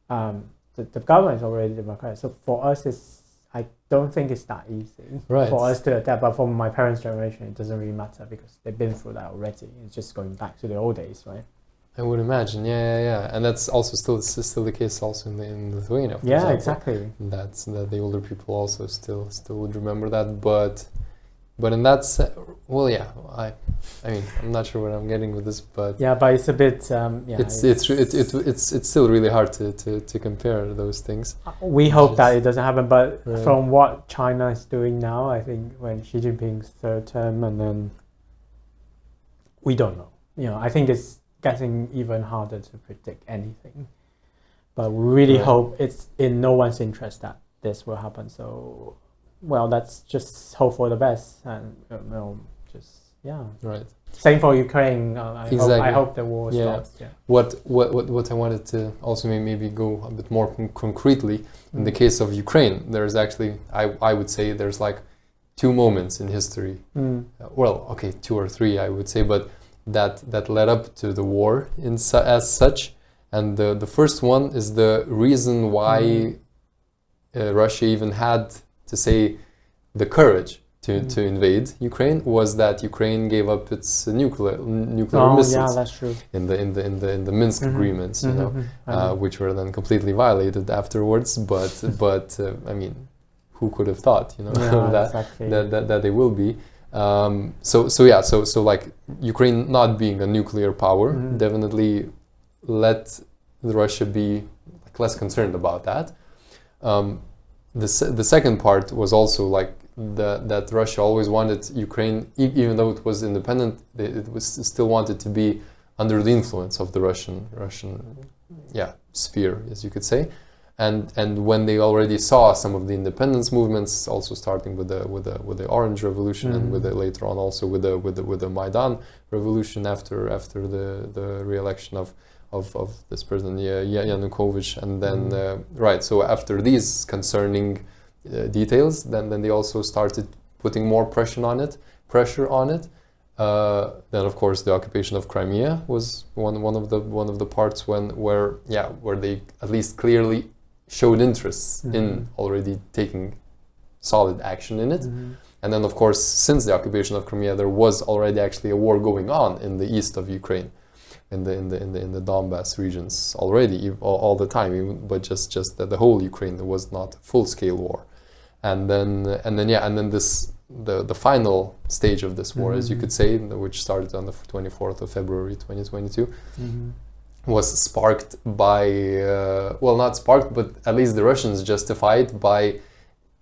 The government is already democratic. So for us, I don't think it's that easy for us to adapt. But for my parents' generation, it doesn't really matter because they've been through that already. It's just going back to the old days, right? I would imagine, yeah, and that's also still the case also in Lithuania. Yeah, exactly. That the older people also still would remember that, but but in that well, yeah, I mean, I'm not sure what I'm getting with this, but yeah, but it's a bit it's still really hard to compare those things. We hope that it doesn't happen, but Right. from what China is doing now, I think when Xi Jinping's third term, and then we don't know. I think it's getting even harder to predict anything. But we really hope it's in no one's interest that this will happen. So, well, let's just hope for the best, and Right. Same for Ukraine. Exactly. I hope the war stops. Yeah. What I wanted to also maybe go a bit more concretely in the case of Ukraine, there's actually I would say there's like two moments in history. Two or three I would say, but that led up to the war as such. And the first one is the reason why Russia even had to say the courage to invade Ukraine was that Ukraine gave up its nuclear missiles. Yeah, that's true. In the Minsk agreements, which were then completely violated afterwards. But I mean, who could have thought, that they will be. So like Ukraine not being a nuclear power definitely let Russia be less concerned about that. The second part was also like that Russia always wanted Ukraine, even though it was independent, it was still wanted to be under the influence of the Russian sphere, as you could say. And when they already saw some of the independence movements, also starting with the Orange Revolution and later on also with the Maidan Revolution after the re-election of this president Yanukovych, and then so after these concerning details, then they also started putting more pressure on it. Then of course the occupation of Crimea was one of the parts where they at least clearly showed interests in already taking solid action in it. And then of course, since the occupation of Crimea, there was already actually a war going on in the east of Ukraine, in the Donbass regions already all the time, but just that the whole Ukraine, there was not a full-scale war. And then this the final stage of this war, as you could say, which started on the 24th of February 2022, was sparked by not sparked, but at least the Russians justified by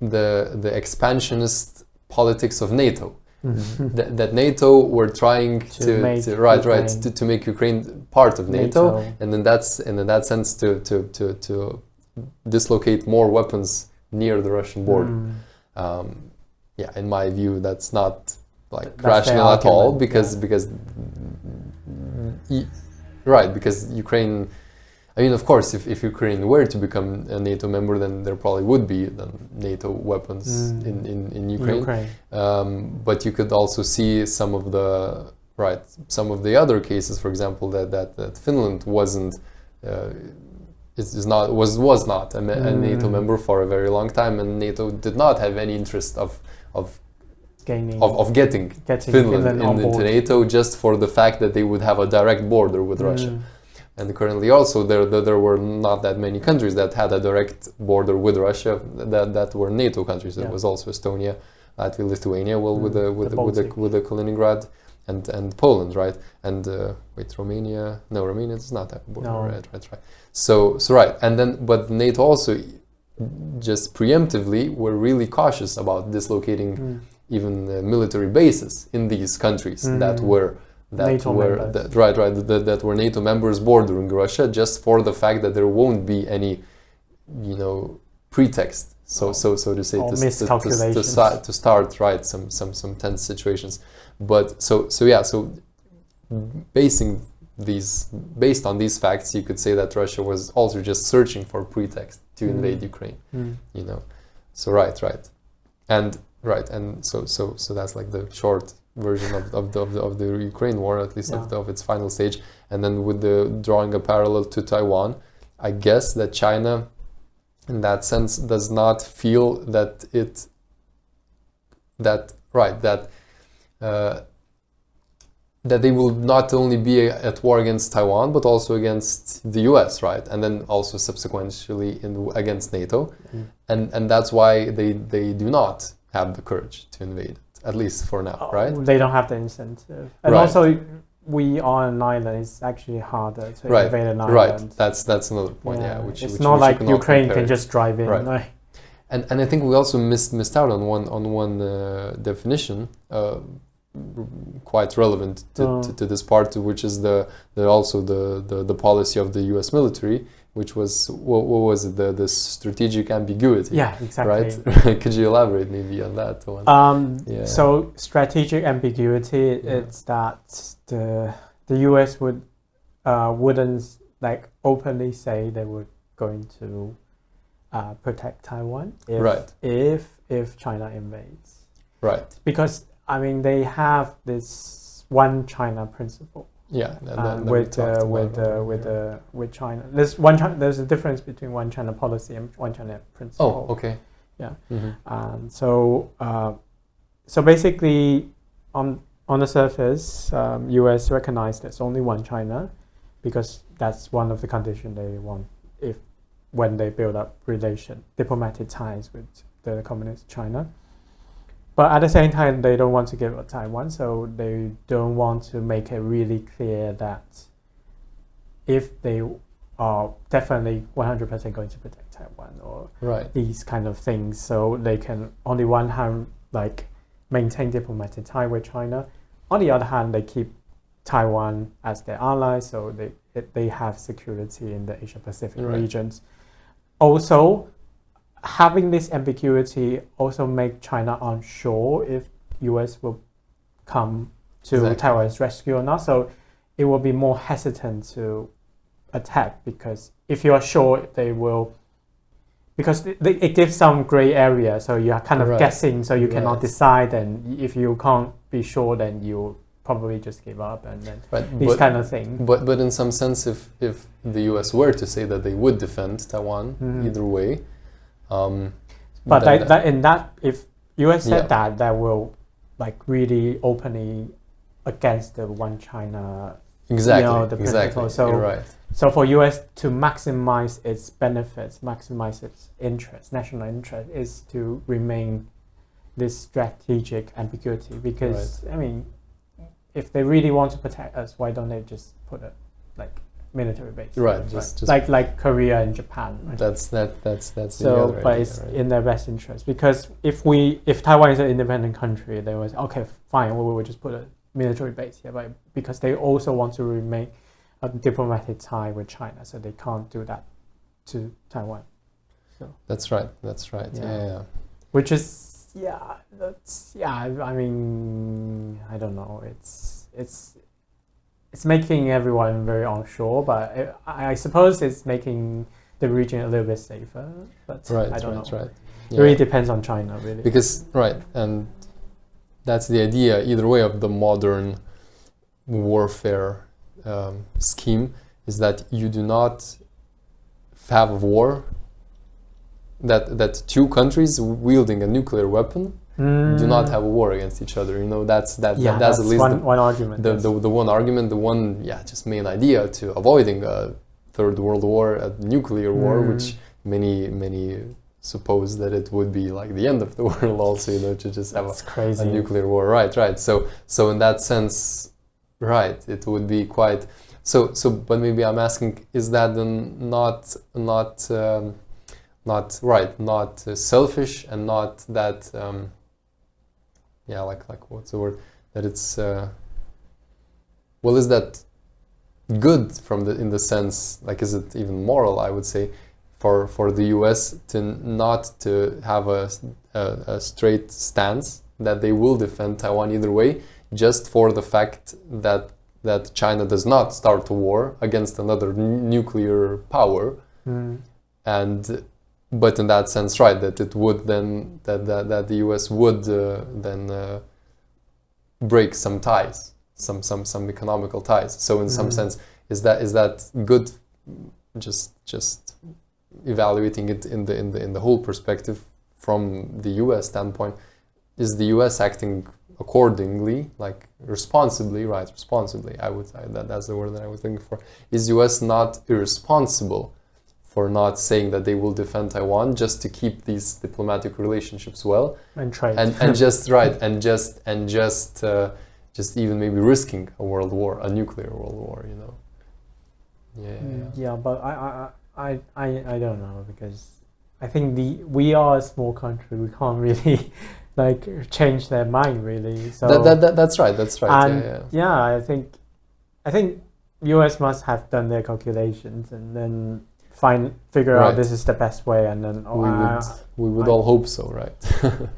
the expansionist politics of NATO. That NATO were trying to make Ukraine part of NATO. And in that sense to dislocate more weapons near the Russian border. In my view, that's not rational at all, because Ukraine, I mean, of course, if Ukraine were to become a NATO member, then there probably would be NATO weapons in Ukraine. But you could also see some of the other cases, for example, that Finland wasn't. Was not a NATO member for a very long time, and NATO did not have any interest of getting Finland into NATO, just for the fact that they would have a direct border with Russia. And currently also there were not that many countries that had a direct border with Russia that were NATO countries. There was also Estonia, Latvia, Lithuania, with the Kaliningrad and Poland, right? And Romania? No, Romania does not have a border. No. Right. So and then but NATO also just preemptively were really cautious about dislocating even military bases in these countries that were NATO members bordering Russia, just for the fact that there won't be any pretext, so to say, to start some tense situations. But so based on these facts, you could say that Russia was also just searching for a pretext to invade Ukraine. So and so that's like the short version of the Ukraine war, at least of its final stage. And then with the drawing a parallel to Taiwan, I guess that China, in that sense, does not feel that that they will not only be at war against Taiwan, but also against the US, right? And then also subsequently against NATO. And that's why they do not have the courage to invade it. at least for now, right? They don't have the incentive, and also we are an island. It's actually harder to invade an island. Right, that's another point. Yeah, it's not like Ukraine can just drive in. Right. And I think we also missed out on one definition quite relevant to this part, which is the policy of the U.S. military, which was what was it, the strategic ambiguity? Yeah, exactly. Right. Could you elaborate maybe on that one? So strategic ambiguity, it's that the U.S. wouldn't like openly say they were going to protect Taiwan if China invades. Right. Because I mean they have this one China principle. Yeah. With China, there's a difference between one China policy and one China principle. Oh, okay. Yeah. Mm-hmm. So basically, on the surface, U.S. recognized there's only one China, because that's one of the conditions they want when they build up diplomatic ties with the communist China. But at the same time, they don't want to give up Taiwan, so they don't want to make it really clear that if they are definitely 100% going to protect Taiwan or these kind of things, so they can, on the one hand, like maintain diplomatic tie with China. On the other hand, they keep Taiwan as their ally, so they have security in the Asia-Pacific regions. Also, having this ambiguity also make China unsure if U.S. will come to Taiwan's rescue or not. So it will be more hesitant to attack, because if you are sure they will, because it gives some gray area, so you are kind of guessing, so you cannot decide, and if you can't be sure, then you probably just give up, and then these kind of things. But in some sense, if the U.S. were to say that they would defend Taiwan either way, but if U.S. said that will like really openly against the one China the principle. So you're right. So for U.S. to maximize its benefits, maximize its interest, national interest, is to remain this strategic ambiguity. Because I mean, if they really want to protect us, why don't they just put a military base? Right. Just like Korea and Japan. Right? That's so. The other but idea, it's in their best interest, because if Taiwan is an independent country, they will say, okay, fine, we will just put a military base here, but because they also want to remain a diplomatic tie with China, so they can't do that to Taiwan. So that's right. Yeah. Which is I mean, I don't know. It's making everyone very unsure, but I suppose it's making the region a little bit safer. But I don't know. Right. Yeah. It really depends on China, really. Because and that's the idea. Either way, of the modern warfare scheme is that you do not have a war. That two countries wielding a nuclear weapon do not have a war against each other. That's at least one argument. The one argument, the one just main idea to avoiding a third world war, a nuclear war, which many suppose that it would be like the end of the world. Also, to just have a nuclear war. Right. So in that sense, it would be quite. So but maybe I'm asking, is that then not selfish, and not that like what's the word, that it's is that good in the sense, like, is it even moral, I would say, for the US to not to have a straight stance that they will defend Taiwan either way, just for the fact that China does not start a war against another nuclear power, but in that sense, that it would then that the U.S. would then break some ties, some economical ties. So in some sense, is that good? Just evaluating it in the whole perspective from the U.S. standpoint, is the U.S. acting accordingly, like responsibly? Responsibly. I would say that's the word that I was looking for. Is U.S. not irresponsible for not saying that they will defend Taiwan, just to keep these diplomatic relationships well, and trade, and just just even maybe risking a world war, a nuclear world war, you know. Yeah, but I don't know, because I think we are a small country. We can't really like change their mind, really. So that's right. And I think US must have done their calculations and then figure out this is the best way, and then we would all hope so, right?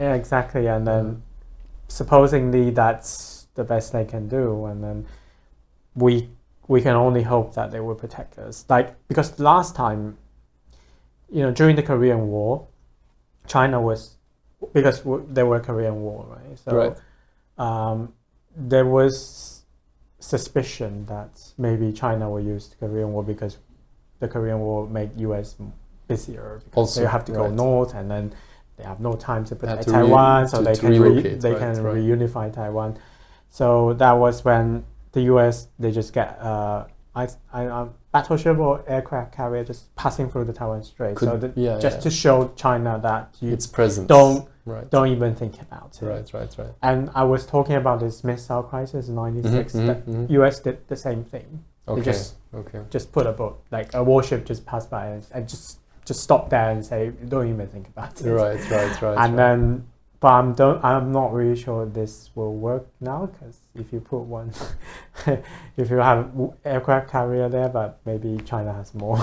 Yeah, exactly. And then supposedly that's the best they can do, and then we can only hope that they will protect us. Like, because last time, during the Korean War, China was, because there were Korean War, right? So there was suspicion that maybe China will use the Korean War because the Korean War made US busier, because also, they have to go north, and then they have no time to protect Taiwan, so they can reunify Taiwan. So that was when the US, they just get battleship or aircraft carrier just passing through the Taiwan Strait, to show China that its presence. Don't even think about it. Right. And I was talking about this missile crisis in '96. The US did the same thing. Okay. They just put a warship just passed by and just stop there and say, don't even think about it. Right. And then, but I'm not really sure this will work now, because if you put one, if you have aircraft carrier there, but maybe China has more.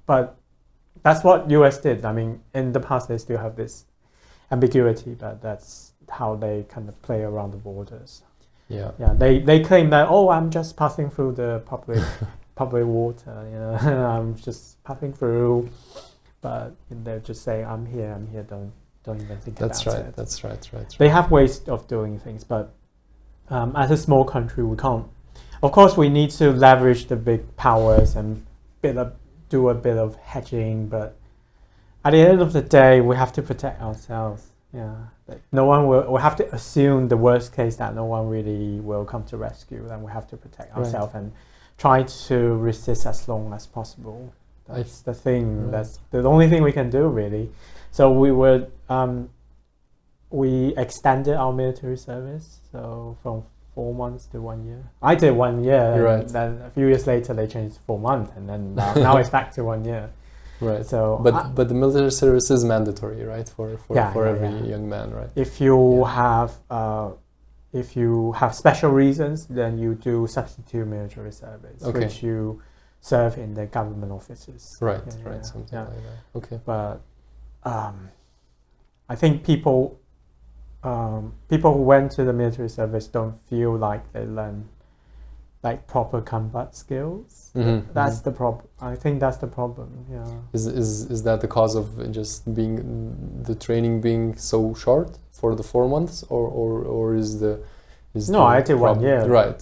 But that's what US did. In the past they still have this ambiguity, but that's how they kind of play around the borders. Yeah. They claim that, I'm just passing through the public water, I'm just passing through, but they're just saying, I'm here, don't even think about it. That's right. They have ways of doing things, but as a small country, we can't. Of course, we need to leverage the big powers and do a bit of hedging, but at the end of the day, we have to protect ourselves. No one will. We have to assume the worst case, that no one really will come to rescue. Then we have to protect ourselves and try to resist as long as possible. That's the thing. That's the only thing we can do, really. So we extended our military service, so from 4 months to 1 year. I did 1 year, and then a few years later they changed to 4 months, and then now it's back to 1 year. Right. So, but the military service is mandatory, right, for every young man, right? If you have special reasons, then you do substitute military service, which you serve in the government offices. Right. Something like that. Okay. But I think people who went to the military service don't feel like they learn proper combat skills. That's the problem. I think that's the problem. Is that the cause of just the training being so short for the 4 months, or is I did 1 year. Right.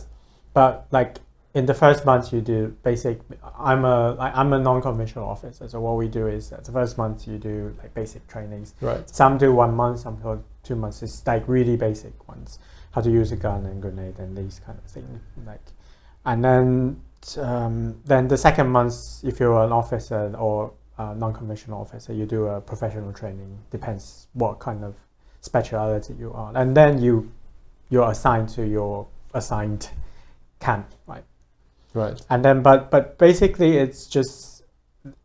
But in the first month you do basic. I'm a non-commissioned officer, so what we do is the first month you do basic trainings. Right. Some do 1 month, some do 2 months. It's really basic ones, how to use a gun and grenade and these kind of things. And then the second month, if you're an officer or a non-commissioned officer, you do a professional training. Depends what kind of speciality you are, and then you're assigned to your assigned camp, right? Right. And then, but basically, it's just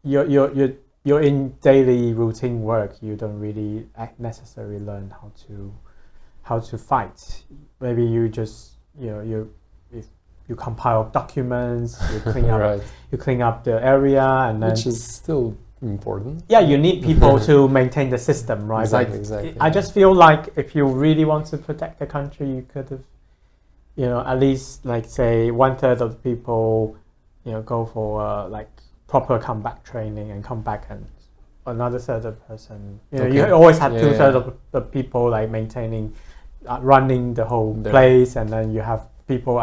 you're in daily routine work. You don't really necessarily learn how to fight. Maybe you just you compile documents, you clean up you clean up the area, and then, which is still important. Yeah, you need people to maintain the system, right? Exactly. I just feel like if you really want to protect the country, you could have, at least say 1/3 of the people, go for proper combat training and come back, and another third of the person, you always have 2/3 of the people maintaining, running the whole place, and then you have people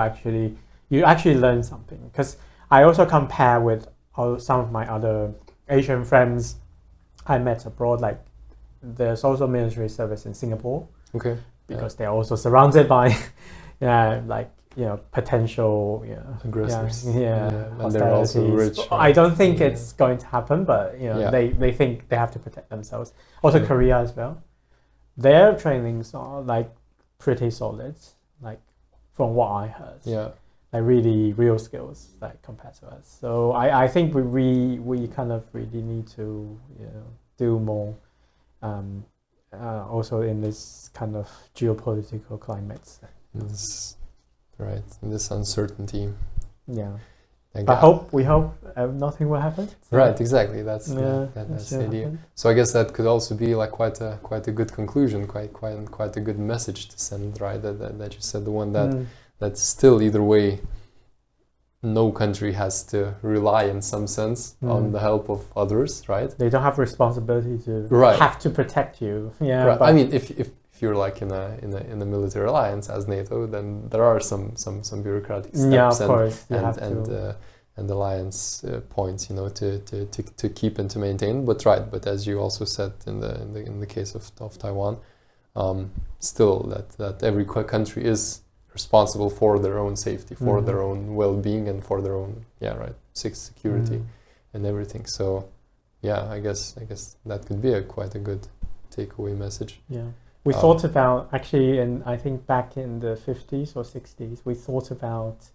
you actually learn something. Because I also compare with some of my other Asian friends I met abroad. There's also military service in Singapore. Okay. Because they're also surrounded by, potential aggressors. And they're also rich. I don't think it's going to happen, but they think they have to protect themselves. Also, Korea as well. Their trainings are like pretty solid, like from what I heard. Yeah. Like really real skills, like compared to us. So I think we kind of really need to do more. Also in this kind of geopolitical climate. Right, in this uncertainty. Yeah. But we hope nothing will happen. So. Right, exactly. That's the idea. Happen. So I guess that could also be like quite a good conclusion, quite a good message to send. Right, that you said, the one that still either way, no country has to rely in some sense on the help of others. Right. They don't have responsibility to have to protect you. Yeah. Right. I mean, if you're like in a military alliance as NATO, then there are some bureaucratic steps and alliance points, to keep and to maintain. But as you also said in the case of Taiwan, still that every country is responsible for their own safety, for their own well-being, and for their own security and everything. So I guess that could be quite a good takeaway message. Yeah. We thought about, actually, and I think back in the 50s or 60s, we thought about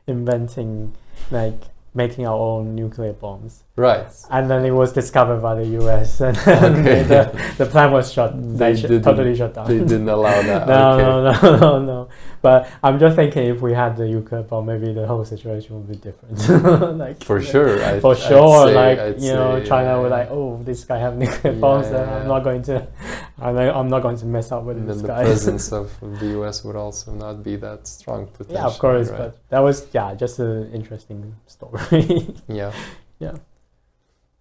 inventing, like, making our own nuclear bombs. Right. And then it was discovered by the US, and the plan was totally shut down. They didn't allow that. No. But I'm just thinking, if we had the nuclear bomb, maybe the whole situation would be different. Like, for sure. China would like, oh, this guy have nuclear bombs, and I'm not going to mess up with this guy. The presence of the US would also not be that strong potentially. Yeah, of course, right? But that was just an interesting story. Yeah.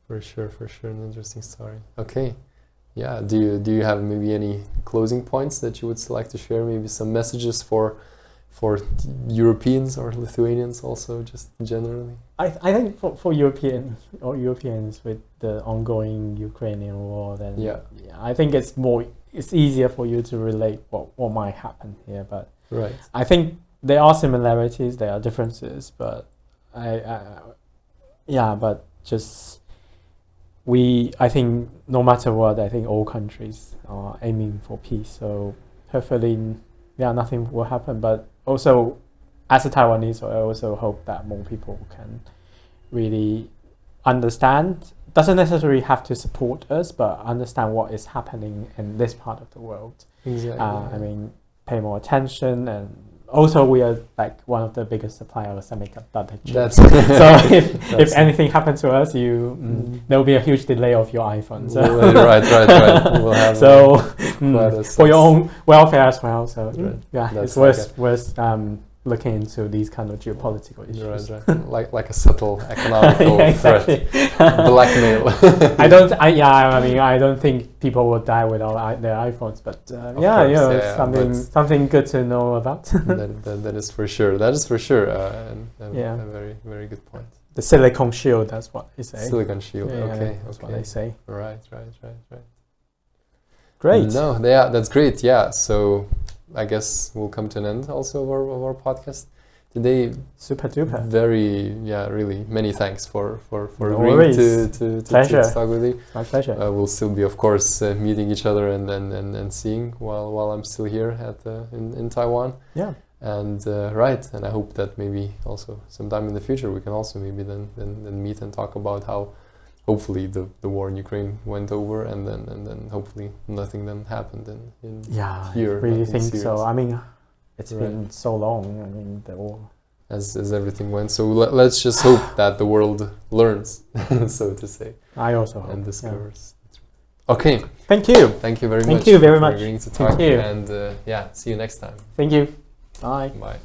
For sure, an interesting story. Okay. Yeah. Do you have maybe any closing points that you would like to share? Maybe some messages for Europeans or Lithuanians also, just generally. I think for Europeans with the ongoing Ukrainian war, then I think it's easier for you to relate what might happen here. But right. I think there are similarities, there are differences, but I think no matter what, I think all countries are aiming for peace. So hopefully, nothing will happen. But also, as a Taiwanese, I also hope that more people can really understand. Doesn't necessarily have to support us, but understand what is happening in this part of the world. Exactly. I mean, pay more attention, and also we are like one of the biggest suppliers of semiconductor chips. So if anything happens to us, there will be a huge delay of your iPhone. So right. We'll have for your own welfare as well. So it's worth looking into these kind of geopolitical issues. Right. like a subtle economical threat, blackmail. I don't think people will die without their iPhones, but something good to know about. that is for sure. A very, very good point. The silicon shield, that's what they say. Silicon shield, That's what they say. Right. Great. No, that's great. Yeah, so I guess we'll come to an end also of our podcast today. Super duper. Very, really many thanks for agreeing to talk with you. My pleasure. We'll still be, of course, meeting each other and seeing while I'm still here in Taiwan. Yeah. And and I hope that maybe also sometime in the future we can also maybe then meet and talk about how hopefully the war in Ukraine went over, and then hopefully nothing then happened in here. I really think serious. So. I mean, it's been so long. I mean, the war. As everything went. So let's just hope that the world learns, so to say. I also hope. And discovers. Yeah. Okay. Thank you. Thank you very much. Thank you very much. For agreeing to talk. Thank you. And see you next time. Thank you. Bye. Bye.